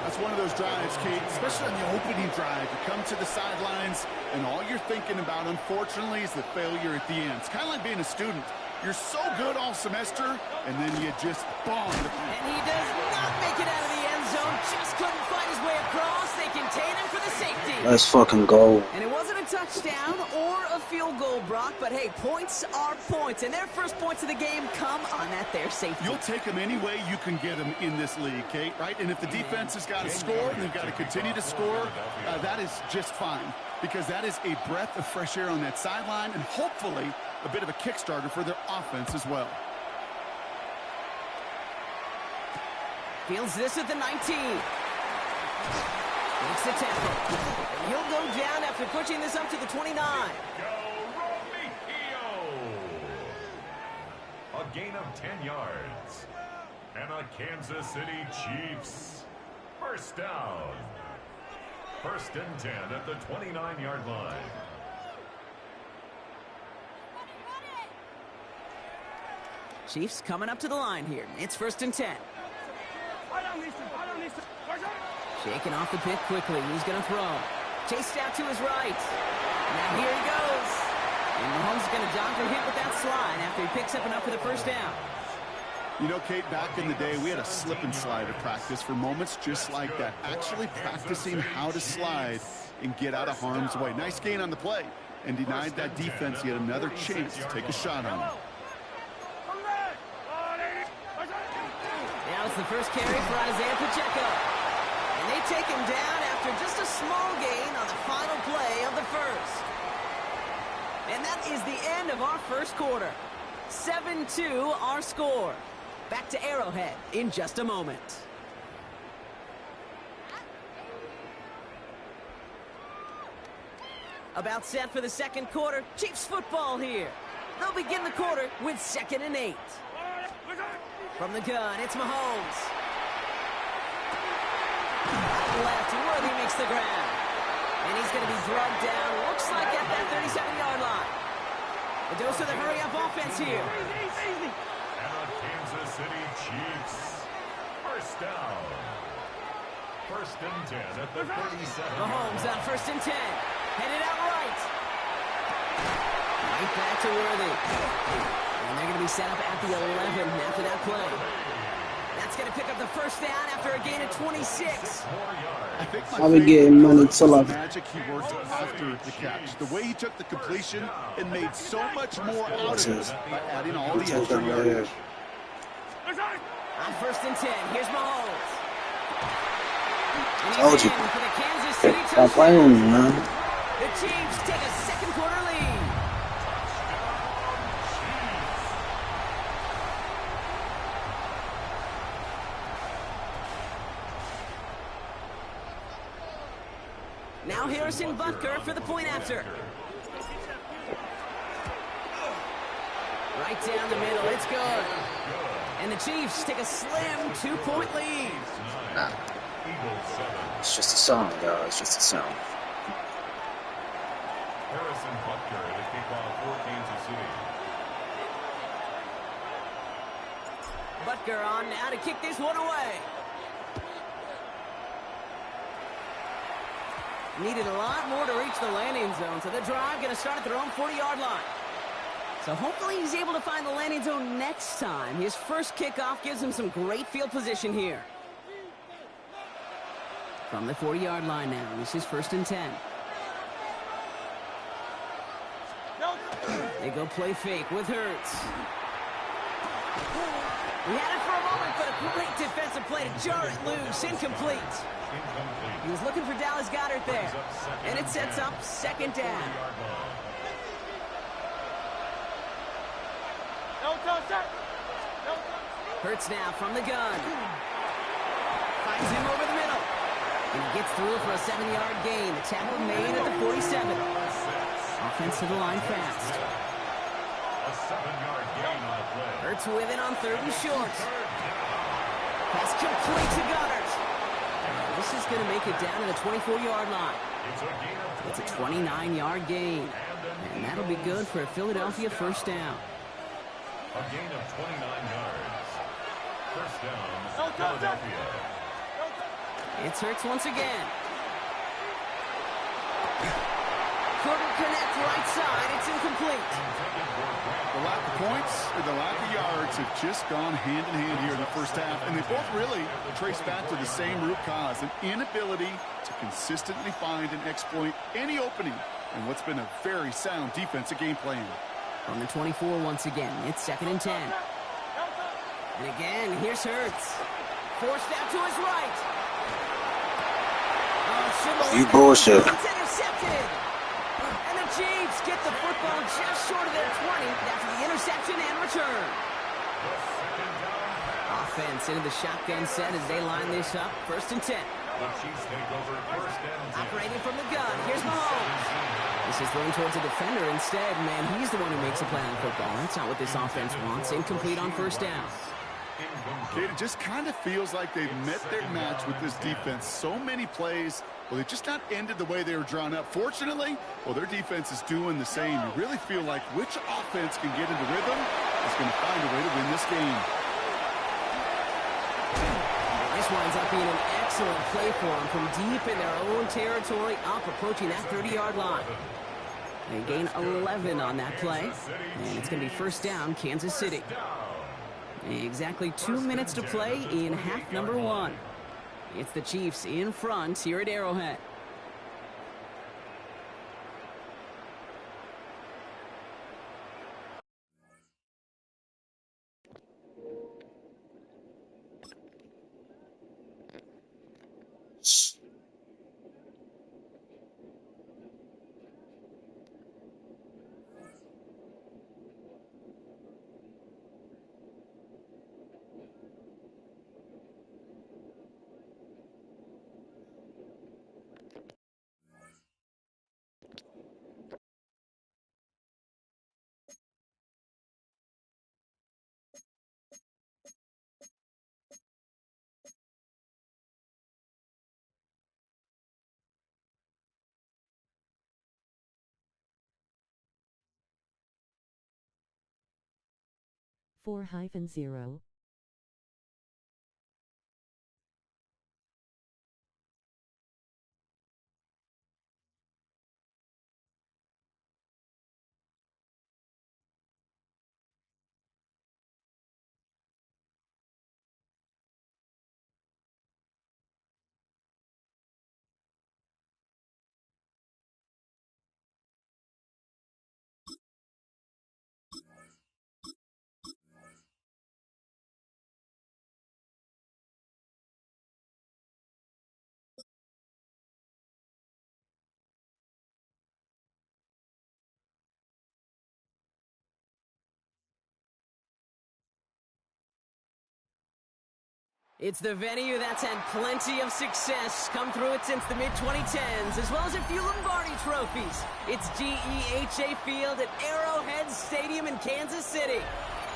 Speaker 7: That's one of those drives, Kate, especially on the opening drive. You come to the sidelines, and all you're thinking about, unfortunately, is the failure at the end. It's kind of like being a student. You're so good all semester, and then you just bomb.
Speaker 6: And he does not make it out of the end zone. Just couldn't find his way across. They contain him for the safety.
Speaker 8: Let's fucking go.
Speaker 6: And it wasn't a touchdown or a field goal, Brock, but hey, points are points. And their first points of the game come on that there safety.
Speaker 7: You'll take them any way you can get them in this league, Kate, right? And if the defense has got to score and they've got to continue to score, that is just fine. Because that is a breath of fresh air on that sideline and hopefully a bit of a kickstarter for their offense as well.
Speaker 6: Fields this at the 19. Makes the tackle. He'll go down after pushing this up to the 29.
Speaker 4: A gain of 10 yards. And a Kansas City Chiefs first down. 1st and 10 at the 29-yard line.
Speaker 6: Chiefs coming up to the line here. It's 1st and 10. Shaking off the pick quickly. He's going to throw. Chased out to his right. Now here he goes. And Mahomes is going to dodge a hit with that slide after he picks up enough for the first down.
Speaker 7: You know, Kate, back in the day, we had a slip and slide at practice for moments just like that. Actually practicing how to slide and get out of harm's way. Nice gain on the play and denied that defense yet another chance to take a shot on him.
Speaker 6: Now it's the first carry for Isaiah Pacheco. And they take him down after just a small gain on the final play of the first. And that is the end of our first quarter. 7-2 our score. Back to Arrowhead in just a moment. About set for the second quarter. Chiefs football here. They'll begin the quarter with 2nd and 8. From the gun, it's Mahomes. Left, Worthy makes the grab. And he's going to be drugged down. Looks like at that 37-yard line. A dose of the hurry-up offense here.
Speaker 4: And the Kansas City Chiefs first down. 1st and 10 at the 37.
Speaker 6: Mahomes on 1st and 10. Headed out right. Right back to Worthy. And they're going to be set up at the 11 after that play. That's going to pick up the first down after a gain of 26.
Speaker 7: I think
Speaker 8: I'll be getting money till I...
Speaker 7: magic he worked after the catch. The way he took the completion and made so much more out of it by adding all the extra yardage.
Speaker 6: On 1st and 10, here's Mahomes. And
Speaker 8: Told
Speaker 6: he's
Speaker 8: you.
Speaker 6: in for the Kansas City
Speaker 8: Stop playing with me,
Speaker 6: touchdown.
Speaker 8: man.
Speaker 6: The Chiefs take a second quarter lead. Now Harrison Butker for the point after. Right down the middle, it's good. And the Chiefs take a slim 2-point lead.
Speaker 8: Nah. It's just a song, y'all. It's just a song.
Speaker 4: Harrison Butker to kick off for Kansas City.
Speaker 6: Butker on now to kick this one away. Needed a lot more to reach the landing zone, so the drive going to start at their own 40-yard line. So hopefully he's able to find the landing zone next time. His first kickoff gives him some great field position here. From the 40-yard line now, this is 1st and 10. They go play fake with Hurts. He had it for a moment, but a great defensive play to jar it loose. Incomplete. He was looking for Dallas Goedert there. And it sets up 2nd down. Hurts now from the gun. Finds him over the middle. And he gets through for a 7-yard gain. The tackle made at the 47. Offense to the line fast.
Speaker 4: A 7-yard gain on the play.
Speaker 6: Hurts with it on 3rd and short. Pass complete to Goddard. This is going to make it down to the 24-yard line. It's a 29-yard gain. And that'll be good for a Philadelphia first down.
Speaker 4: A gain of 29 yards. First down, Philadelphia.
Speaker 6: It's Hurts once again. Couldn't connect right side. It's incomplete.
Speaker 7: The lack of points and the lack of yards have just gone hand in hand here in the first half, and they both really trace back to the same root cause, an inability to consistently find and exploit any opening in what's been a very sound defensive game plan.
Speaker 6: From the 24 once again, it's 2nd and 10. And again, here's Hurts. Forced out to his right.
Speaker 8: You bullshit.
Speaker 6: It's intercepted. And the Chiefs get the football just short of their 20 after the interception and return. Offense into the shotgun set as they line this up. 1st and 10.
Speaker 4: The Chiefs take over first down.
Speaker 6: Operating from the gun. Here's Mahomes. This is thrown towards a defender instead. Man, he's the one who makes a play on football. That's not what this offense wants. Incomplete on 1st down.
Speaker 7: Kate, it just kind of feels like they've met their match with this defense. So many plays, well, they just not ended the way they were drawn up. Fortunately, well, their defense is doing the same. You really feel like which offense can get into rhythm is going to find a way to win this game.
Speaker 6: This winds up being an excellent play for them from deep in their own territory, up approaching that 30-yard line. They gain 11 on that play, and it's going to be first down, Kansas City. Exactly 2 minutes to play in half number 1. It's the Chiefs in front here at Arrowhead.
Speaker 9: (4-0)
Speaker 6: It's the venue that's had plenty of success, come through it since the mid-2010s, as well as a few Lombardi trophies. It's GEHA Field at Arrowhead Stadium in Kansas City.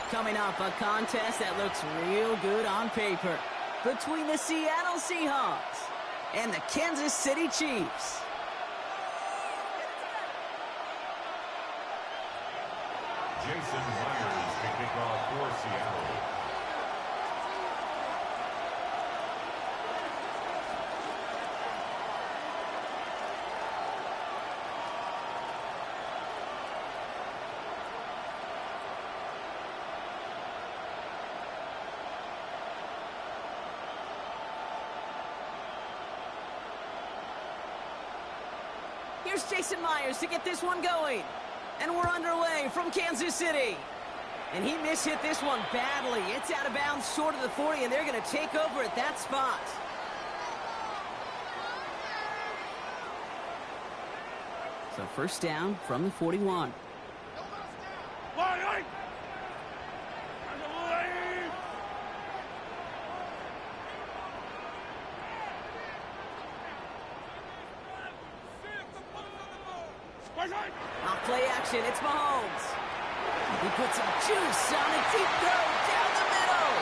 Speaker 6: Coming up, a contest that looks real good on paper between the Seattle Seahawks and the Kansas City Chiefs.
Speaker 4: Jason Myers to kick off for Seattle.
Speaker 6: Here's Jason Myers to get this one going. And we're underway from Kansas City. And he mishit this one badly. It's out of bounds short of the 40, and they're going to take over at that spot. So first down from the 41. Off play action, it's Mahomes. He puts some juice on a deep throw down the middle.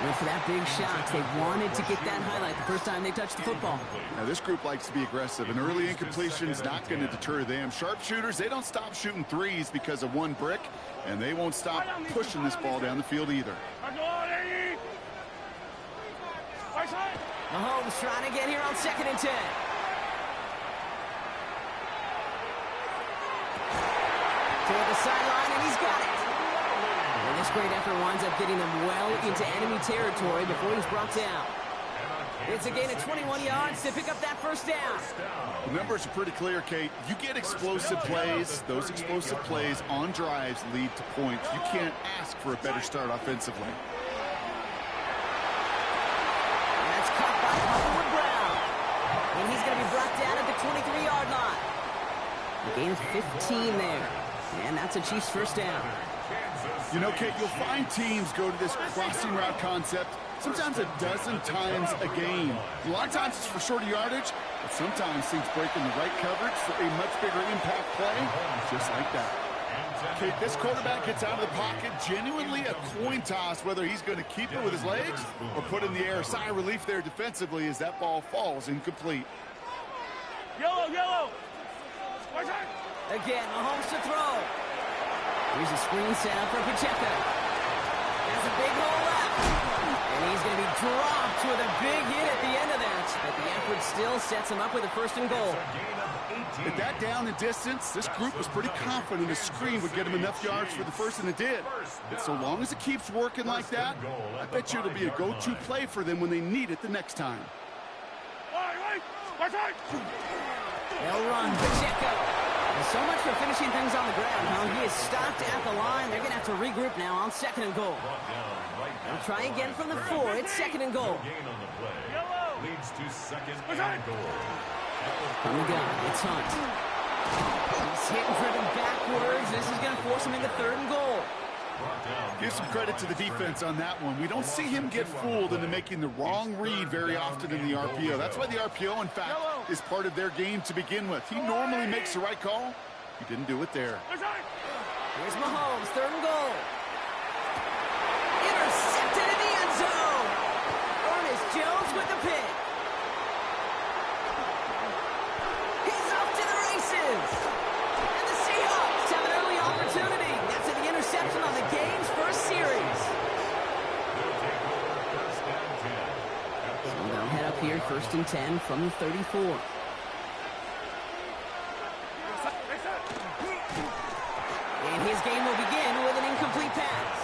Speaker 6: Went for that big shot. They wanted to get that highlight the first time they touched the football.
Speaker 7: Now, this group likes to be aggressive. An early incompletion is not going to deter them. Sharpshooters, they don't stop shooting threes because of one brick, and they won't stop pushing this ball down the field either.
Speaker 6: Mahomes trying to get here on 2nd and 10. Toward the sideline, and he's got it. And this great effort winds up getting them well into enemy territory before he's brought down. It's a gain of 21 yards to pick up that first down.
Speaker 7: The numbers are pretty clear, Kate. You get explosive plays. Those explosive plays on drives lead to points. You can't ask for a better start offensively.
Speaker 6: And he's going to be brought down at the 23-yard line. A gain of 15 there. And that's a Chiefs first down.
Speaker 7: You know, Kate, you'll find teams go to this crossing route concept sometimes a dozen times a game. A lot of times it's for shorter yardage, but sometimes things break in the right coverage for a much bigger impact play, just like that. Kate, this quarterback gets out of the pocket, genuinely a coin toss whether he's going to keep it with his legs or put in the air. Sigh of relief there defensively as that ball falls incomplete.
Speaker 2: Yellow.
Speaker 6: Again, Mahomes to throw. Here's a screen set up for Pacheco. Has a big hole left. And he's going to be dropped with a big hit at the end of that. But the effort still sets him up with a 1st and goal.
Speaker 7: At that down and distance, this group was pretty confident the screen would get him enough yards for the first, and it did. But so long as it keeps working like that, I bet you it'll be a go-to play for them when they need it the next time.
Speaker 6: They'll run Pacheco. So much for finishing things on the ground, huh? He is stopped at the line. They're going to have to regroup now on 2nd and goal. They'll try again from the 4. It's 2nd and goal.
Speaker 4: Leads to 2nd and goal.
Speaker 6: From the gun, it's Hunt. He's hit and driven backwards. This is going to force him into 3rd and goal.
Speaker 7: Give some credit to the defense on that one. We don't see him get fooled into making the wrong read very often in the RPO. That's why the RPO, in fact, is part of their game to begin with. He normally makes the right call. He didn't do it there.
Speaker 6: Here's Mahomes, 3rd and goal. Intercepted in the end zone. Ernest Jones with the pick. He's off to the races. And the Seahawks have an early opportunity after the interception on the game's first series. So they'll head up here, 1st and 10 from the 34. And his game will begin with an incomplete pass.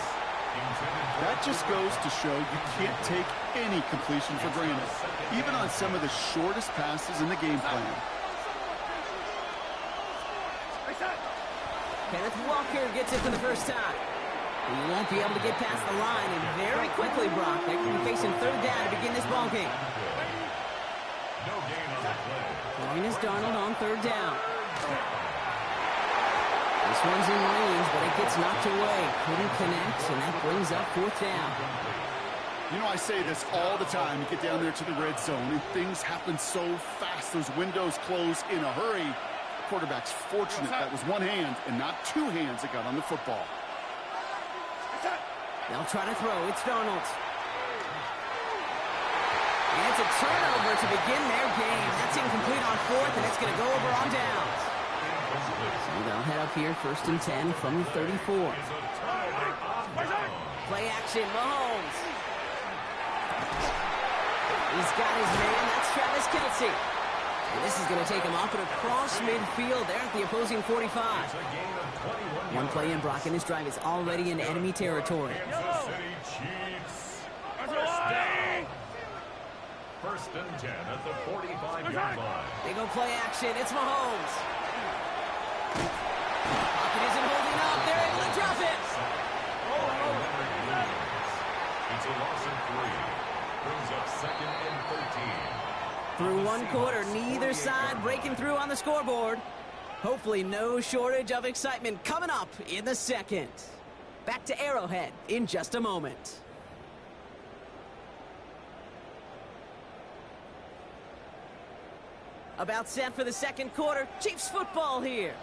Speaker 7: That just goes to show you can't take any completion for granted, even on some of the shortest passes in the game plan.
Speaker 6: Kenneth Walker gets it for the first time. He won't be able to get past the line, and very quickly, Brock, they can be facing 3rd down to begin this ball game. Throwing is Darnold on 3rd down. This one's in range, but it gets knocked away. Couldn't connect, and that brings up 4th down.
Speaker 7: You know, I say this all the time. You get down there to the red zone, and things happen so fast. Those windows close in a hurry. The quarterback's fortunate that was one hand and not 2 hands that got on the football.
Speaker 6: They'll try to throw. It's Darnold. And it's a turnover to begin their game. That's incomplete on 4th, and it's going to go over on downs. So they'll head up here, 1st and 10 from the 34. Play action, Mahomes. He's got his man. That's Travis Kelce. And this is going to take him off and across midfield there at the opposing 45. One play in, Brock, and his drive is already in enemy territory.
Speaker 4: Kansas City Chiefs. First and 10 at the 45-yard line.
Speaker 6: They go play action. It's Mahomes. Pocket isn't holding up. They're able to drop it.
Speaker 4: It's a loss of 3. Brings up 2nd and 13.
Speaker 6: Through one quarter, neither side breaking through on the scoreboard. Hopefully no shortage of excitement coming up in the 2nd. Back to Arrowhead in just a moment. About set for the 2nd quarter. Chiefs football here.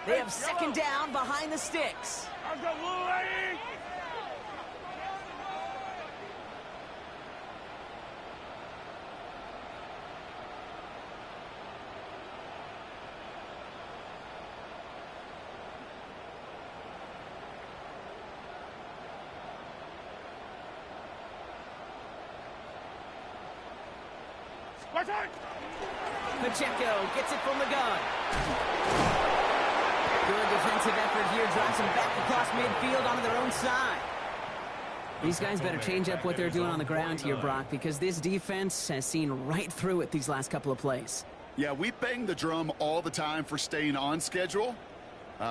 Speaker 6: They have second down behind the sticks.
Speaker 2: I've got blue lady.
Speaker 6: Pacheco gets it from the gun. Good defensive effort here. Drives them back across midfield onto their own side. These guys better change up what they're doing on the ground here, Brock, because this defense has seen right through it these last couple of plays.
Speaker 7: Yeah, we bang the drum all the time for staying on schedule.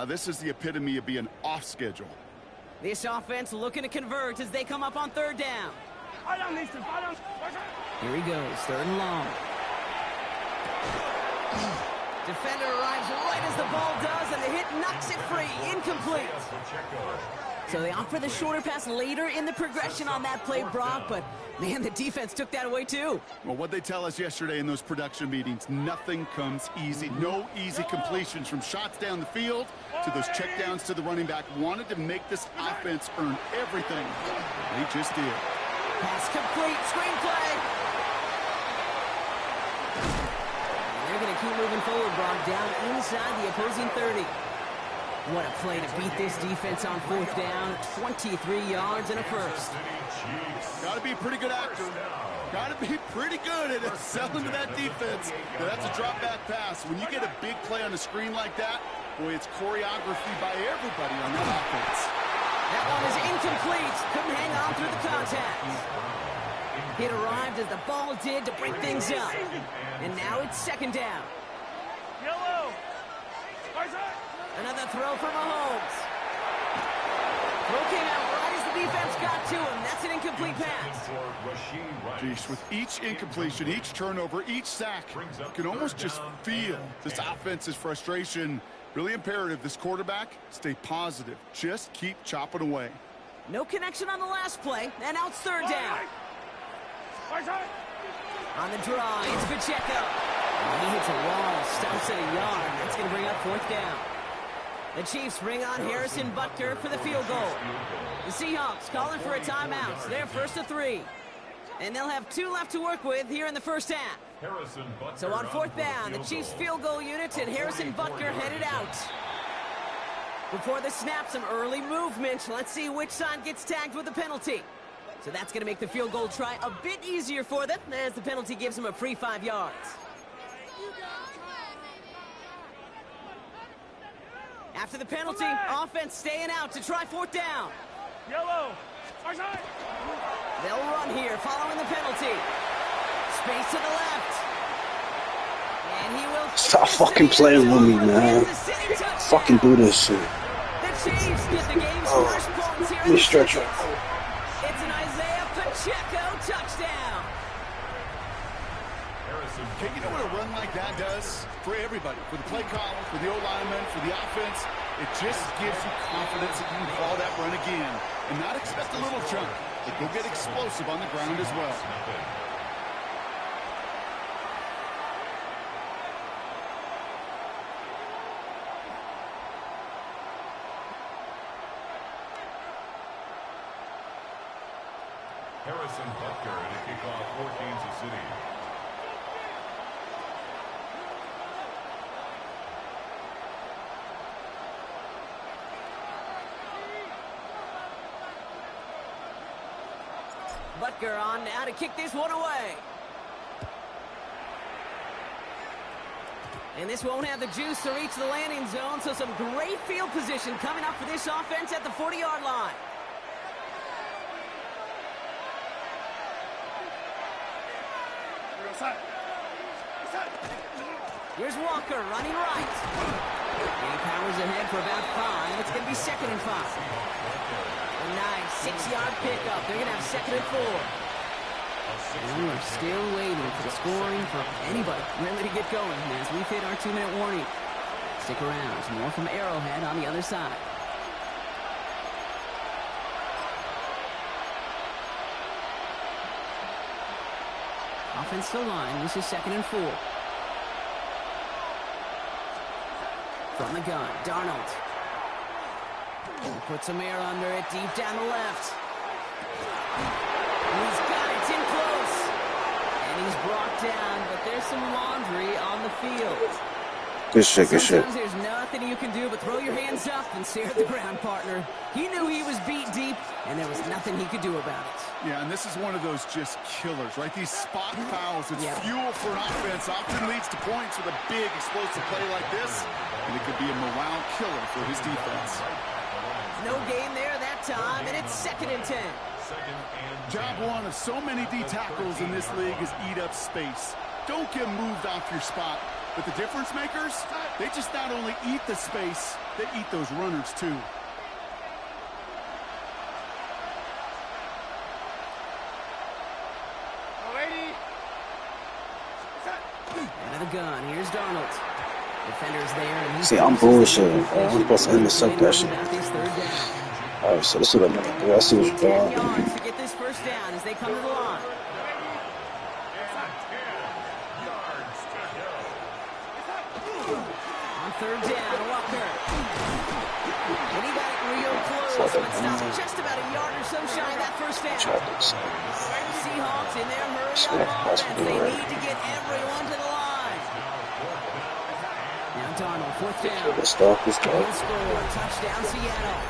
Speaker 7: This is the epitome of being off schedule.
Speaker 6: This offense looking to convert as they come up on third down. Here he goes, third and long. Defender arrives right as the ball does, and the hit knocks it free. Incomplete. So they opt for the shorter pass later in the progression on that play, Brock, but, man, the defense took that away, too.
Speaker 7: Well, what they tell us yesterday in those production meetings, nothing comes easy. No easy completions from shots down the field to those checkdowns to the running back. Wanted to make this offense earn everything. They just did.
Speaker 6: Pass complete. Screenplay. They're going to keep moving forward, Brock, down inside the opposing 30. What a play to beat this defense on fourth down. 23 yards and a first.
Speaker 7: Got to be a pretty good actor. Got to be pretty good at selling to that defense. Now, that's a drop-back pass. When you get a big play on a screen like that, boy, it's choreography by everybody on that offense.
Speaker 6: That one is incomplete. Couldn't hang on through the contact. It arrived as the ball did to break things up. And now it's second down.
Speaker 2: Yellow.
Speaker 6: Another throw for Mahomes. Throw came out right as the defense got to him. That's an incomplete pass.
Speaker 7: Geez, with each incompletion, each turnover, each sack, you can almost just feel this offense's frustration. Really imperative, this quarterback, stay positive. Just keep chopping away.
Speaker 6: No connection on the last play, and now it's third down. On the draw, it's Pacheco. He hits a wall, stops at a yard. That's going to bring up fourth down. The Chiefs bring on Harrison Butker for the field goal. The Seahawks calling for a timeout. They're first to 3. And they'll have 2 left to work with here in the first half. So on fourth down, the Chiefs field goal unit and Harrison Butker headed out. Before the snap, some early movement. Let's see which side gets tagged with the penalty. So that's going to make the field goal try a bit easier for them as the penalty gives them a free 5 yards. After the penalty, offense staying out to try fourth down.
Speaker 2: Yellow.
Speaker 6: They'll run here following the penalty. Space to the left. And he will...
Speaker 8: Stop fucking playing with me, man. Fucking do this shit.
Speaker 6: The Chiefs get the game's first points here in the
Speaker 8: stretch
Speaker 6: second. It's an Isaiah Pacheco touchdown.
Speaker 7: Okay, you know what a run like that does for everybody? For the play caller, for the O-lineman, for the offense, it just gives you confidence that you can call that run again and not expect a little jump, but go get explosive on the ground as well.
Speaker 4: Harrison Butker to kick off for Kansas City.
Speaker 6: Butker on now to kick this one away. And this won't have the juice to reach the landing zone, so some great field position coming up for this offense at the 40-yard line. Here's Walker running right. And he powers ahead for about 5. It's going to be second and 5. A nice 6-yard pickup. They're going to have second and 4. And we are still waiting for the scoring for anybody really to get going as we've hit our 2-minute warning. Stick around. There's more from Arrowhead on the other side. Offensive line. This is second and 4. From the gun, Darnold. Put some air under it, deep down the left. He's got it, it's in close. And he's brought down, but there's some laundry on the field.
Speaker 8: Good shit, good shit.
Speaker 6: Sometimes there's nothing you can do but throw your hands up and stare at the ground, partner. He knew he was beat deep, and there was nothing he could do about it.
Speaker 7: Yeah, and this is one of those just killers, right? These spot fouls, it's fuel for an offense, often leads to points with a big explosive play like this, and it could be a morale killer for his defense.
Speaker 6: No gain there that time, and it's 2nd and 10.
Speaker 7: Job one of so many D tackles in this league is eat up space. Don't get moved off your spot. But the difference makers, they just not only eat the space, they eat those runners too.
Speaker 6: Out of the gun, here's Darnold. Defender's there. And
Speaker 8: See, I'm bullshitting. I'm supposed to intercept that shit. Alright, so this is what I'm gonna do. I see what you're
Speaker 6: 10
Speaker 8: doing.
Speaker 6: yards to get this first down as they come to the line. On 3rd down, Walker. And he got it real close, but stopped just about a yard or so shy of that first down. Seahawks in their hurry-up offense. They need to get everyone to the line. Now Darnold, 4th down.
Speaker 8: Good stuff, good stuff.
Speaker 6: He'll score. Touchdown, Seattle.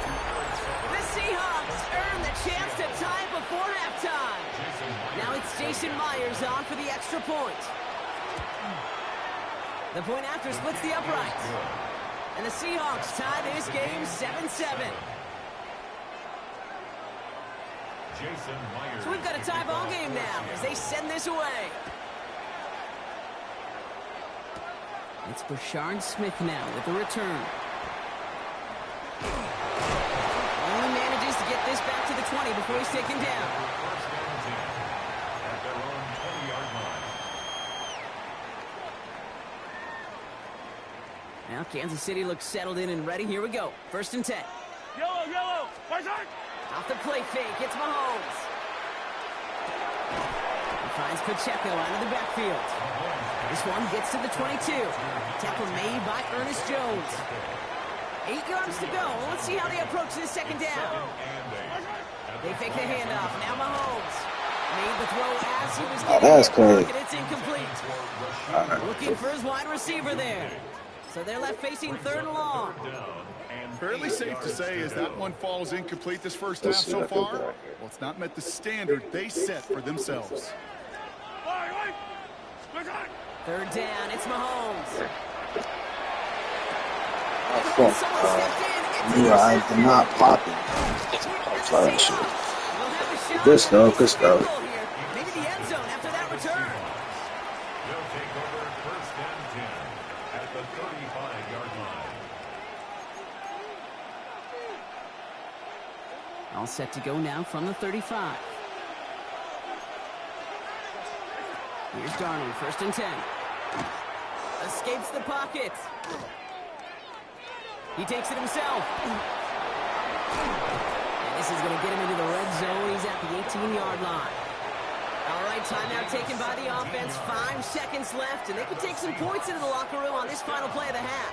Speaker 6: The Seahawks earn the chance to tie before halftime. Now it's Jason Myers on for the extra point. The point after splits the uprights. And the Seahawks tie this game 7-7. So we've got a tie ball game now as they send this away. It's Brashard Smith now with the return. Only manages to get this back to the 20 before he's taken down. Now Kansas City looks settled in and ready. Here we go. 1st and 10.
Speaker 2: Yellow.
Speaker 6: Off the play fake, it's Mahomes. He finds Pacheco out of the backfield. This one gets to the 22. Tackle made by Ernest Jones. 8 yards to go. Let's see how they approach this 2nd down. They fake the handoff. Now Mahomes made the throw as he was getting
Speaker 8: that's crazy.
Speaker 6: and it's incomplete. Looking for his wide receiver there. So they're left facing 3rd and long.
Speaker 7: Fairly safe to say as that one falls incomplete this first half so far. Well, it's not met the standard they set for themselves.
Speaker 6: 3rd down, it's Mahomes.
Speaker 8: You are not popping. Try that shit. Good stuff, good stuff.
Speaker 6: Maybe the end zone after that return.
Speaker 4: They'll take over 1st and 10 at the 35-yard line.
Speaker 6: All set to go now from the 35. Here's Darnold, 1st and 10. Escapes the pocket. He takes it himself. And this is going to get him into the red zone. He's at the 18-yard line. All right, timeout taken by the offense. 5 seconds left, and they can take some points into the locker room on this final play of the half.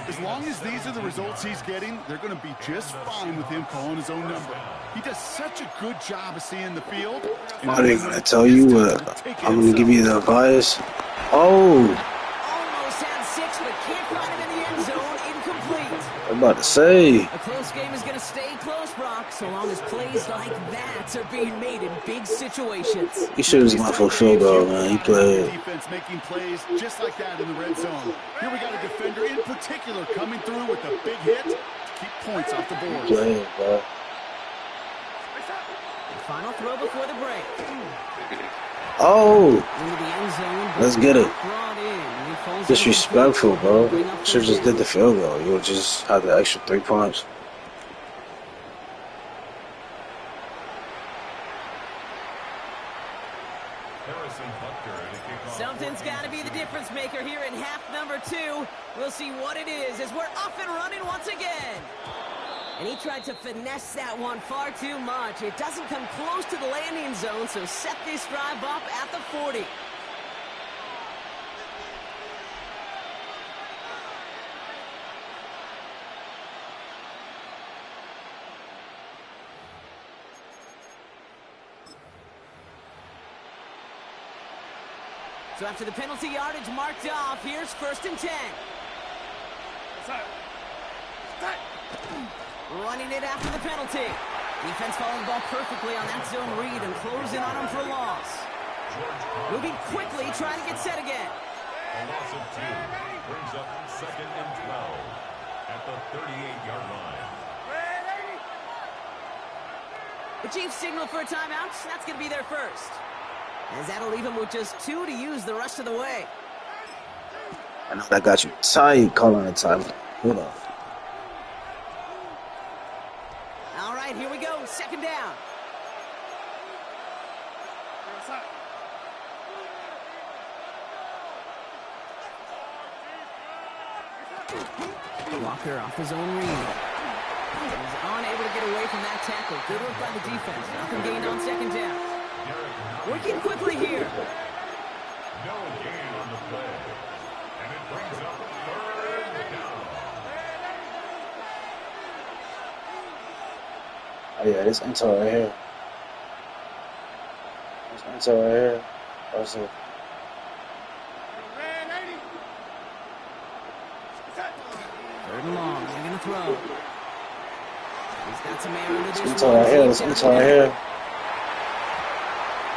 Speaker 7: As long as these are the results he's getting, they're going to be just fine with him calling his own number. He does such a good job of seeing the field.
Speaker 8: I'm not even gonna tell you what. I'm gonna give you the advice. Oh,
Speaker 6: Almost had 6, but can't find him in the end zone. Incomplete.
Speaker 8: I'm about to say.
Speaker 6: A close game is going to stay close, Brock, so long as plays like that are being made in big situations.
Speaker 8: He should have gone for a field goal, man. He played.
Speaker 7: Defense making plays just like that in the red zone. Here we got a defender in particular coming through with a big hit to keep points off the board.
Speaker 8: Played, bro.
Speaker 6: Final throw before the break.
Speaker 8: Oh,
Speaker 6: Into the end zone.
Speaker 8: let's get it.
Speaker 6: Brought in. He falls
Speaker 8: Disrespectful, bro.
Speaker 6: Bring up
Speaker 8: Should have just did the field goal. You would just have the extra 3 points.
Speaker 6: Something's got to be the difference maker here in half number 2. We'll see what it is as we're off and running once again. And he tried to finesse that one far too much. It doesn't come close to the landing zone, so set this drive up at the 40. So after the penalty yardage marked off, here's 1st and 10. Running it after the penalty. Defense following the ball perfectly on that zone read and closing on him for a loss. Moving quickly, trying to get set again.
Speaker 4: A loss of 2 brings up 2nd and 12 at the 38-yard line.
Speaker 6: The Chiefs signal for a timeout. That's going to be their first. As that'll leave him with just 2 to use the rest of the way.
Speaker 8: I know that got you tight calling the timeout. Hold on.
Speaker 6: All right, here we go. 2nd down. Walker off his own read. He's unable to get away from that tackle. Good work by the defense. Nothing gained on 2nd down. Working quickly here.
Speaker 4: No gain on the play. And it brings up 3rd down.
Speaker 8: Oh yeah, this intel right here. This intel right here. What's it?
Speaker 6: 3rd and long. They're going to throw. He's got some air into this
Speaker 8: Intel right here. This intel right here.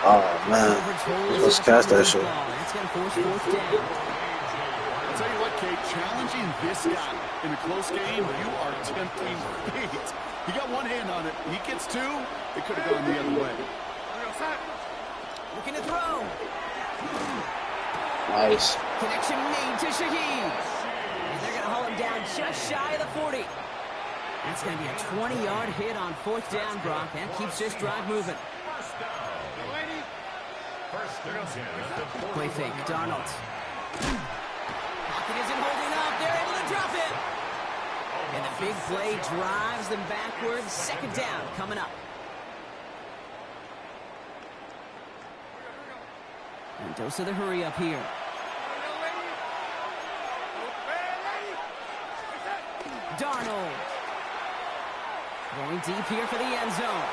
Speaker 8: Oh man, you're supposed to catch that shit.
Speaker 6: That's going to force 4th down.
Speaker 7: I'll tell you what, Kate, challenging this guy in a close game, you are tempting fate. He got one hand on it. He gets 2. It could have gone the other way.
Speaker 6: Looking to throw.
Speaker 8: Nice.
Speaker 6: Connection made to Shaheed. And they're going to haul him down just shy of the 40. That's going to be a 20-yard hit on 4th down, Brock. That keeps this drive moving. Play fake, Darnold. Pocket isn't holding up. They're able to drop it. And the big play drives them backwards. 2nd down coming up. And dose of the hurry up here. Darnold. Going deep here for the end zone.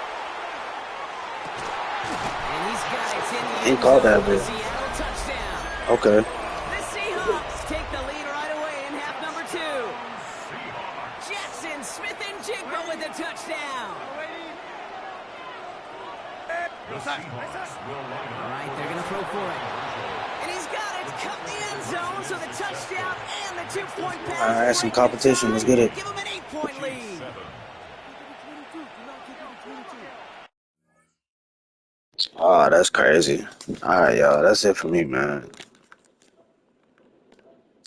Speaker 6: And he's got it in the end
Speaker 8: called
Speaker 6: zone
Speaker 8: that,
Speaker 6: for the
Speaker 8: man.
Speaker 6: Seattle touchdown.
Speaker 8: Okay.
Speaker 6: The Seahawks take the lead right away in half number 2. Jackson Smith-Njigba with a touchdown. All right, they're going to throw for it. And he's got it. Cut the end zone, so the touchdown and the 2-point pass.
Speaker 8: All right, some competition. Let's get it.
Speaker 6: Give him an 8-point lead.
Speaker 8: Oh, that's crazy. All right, y'all. That's it for me, man.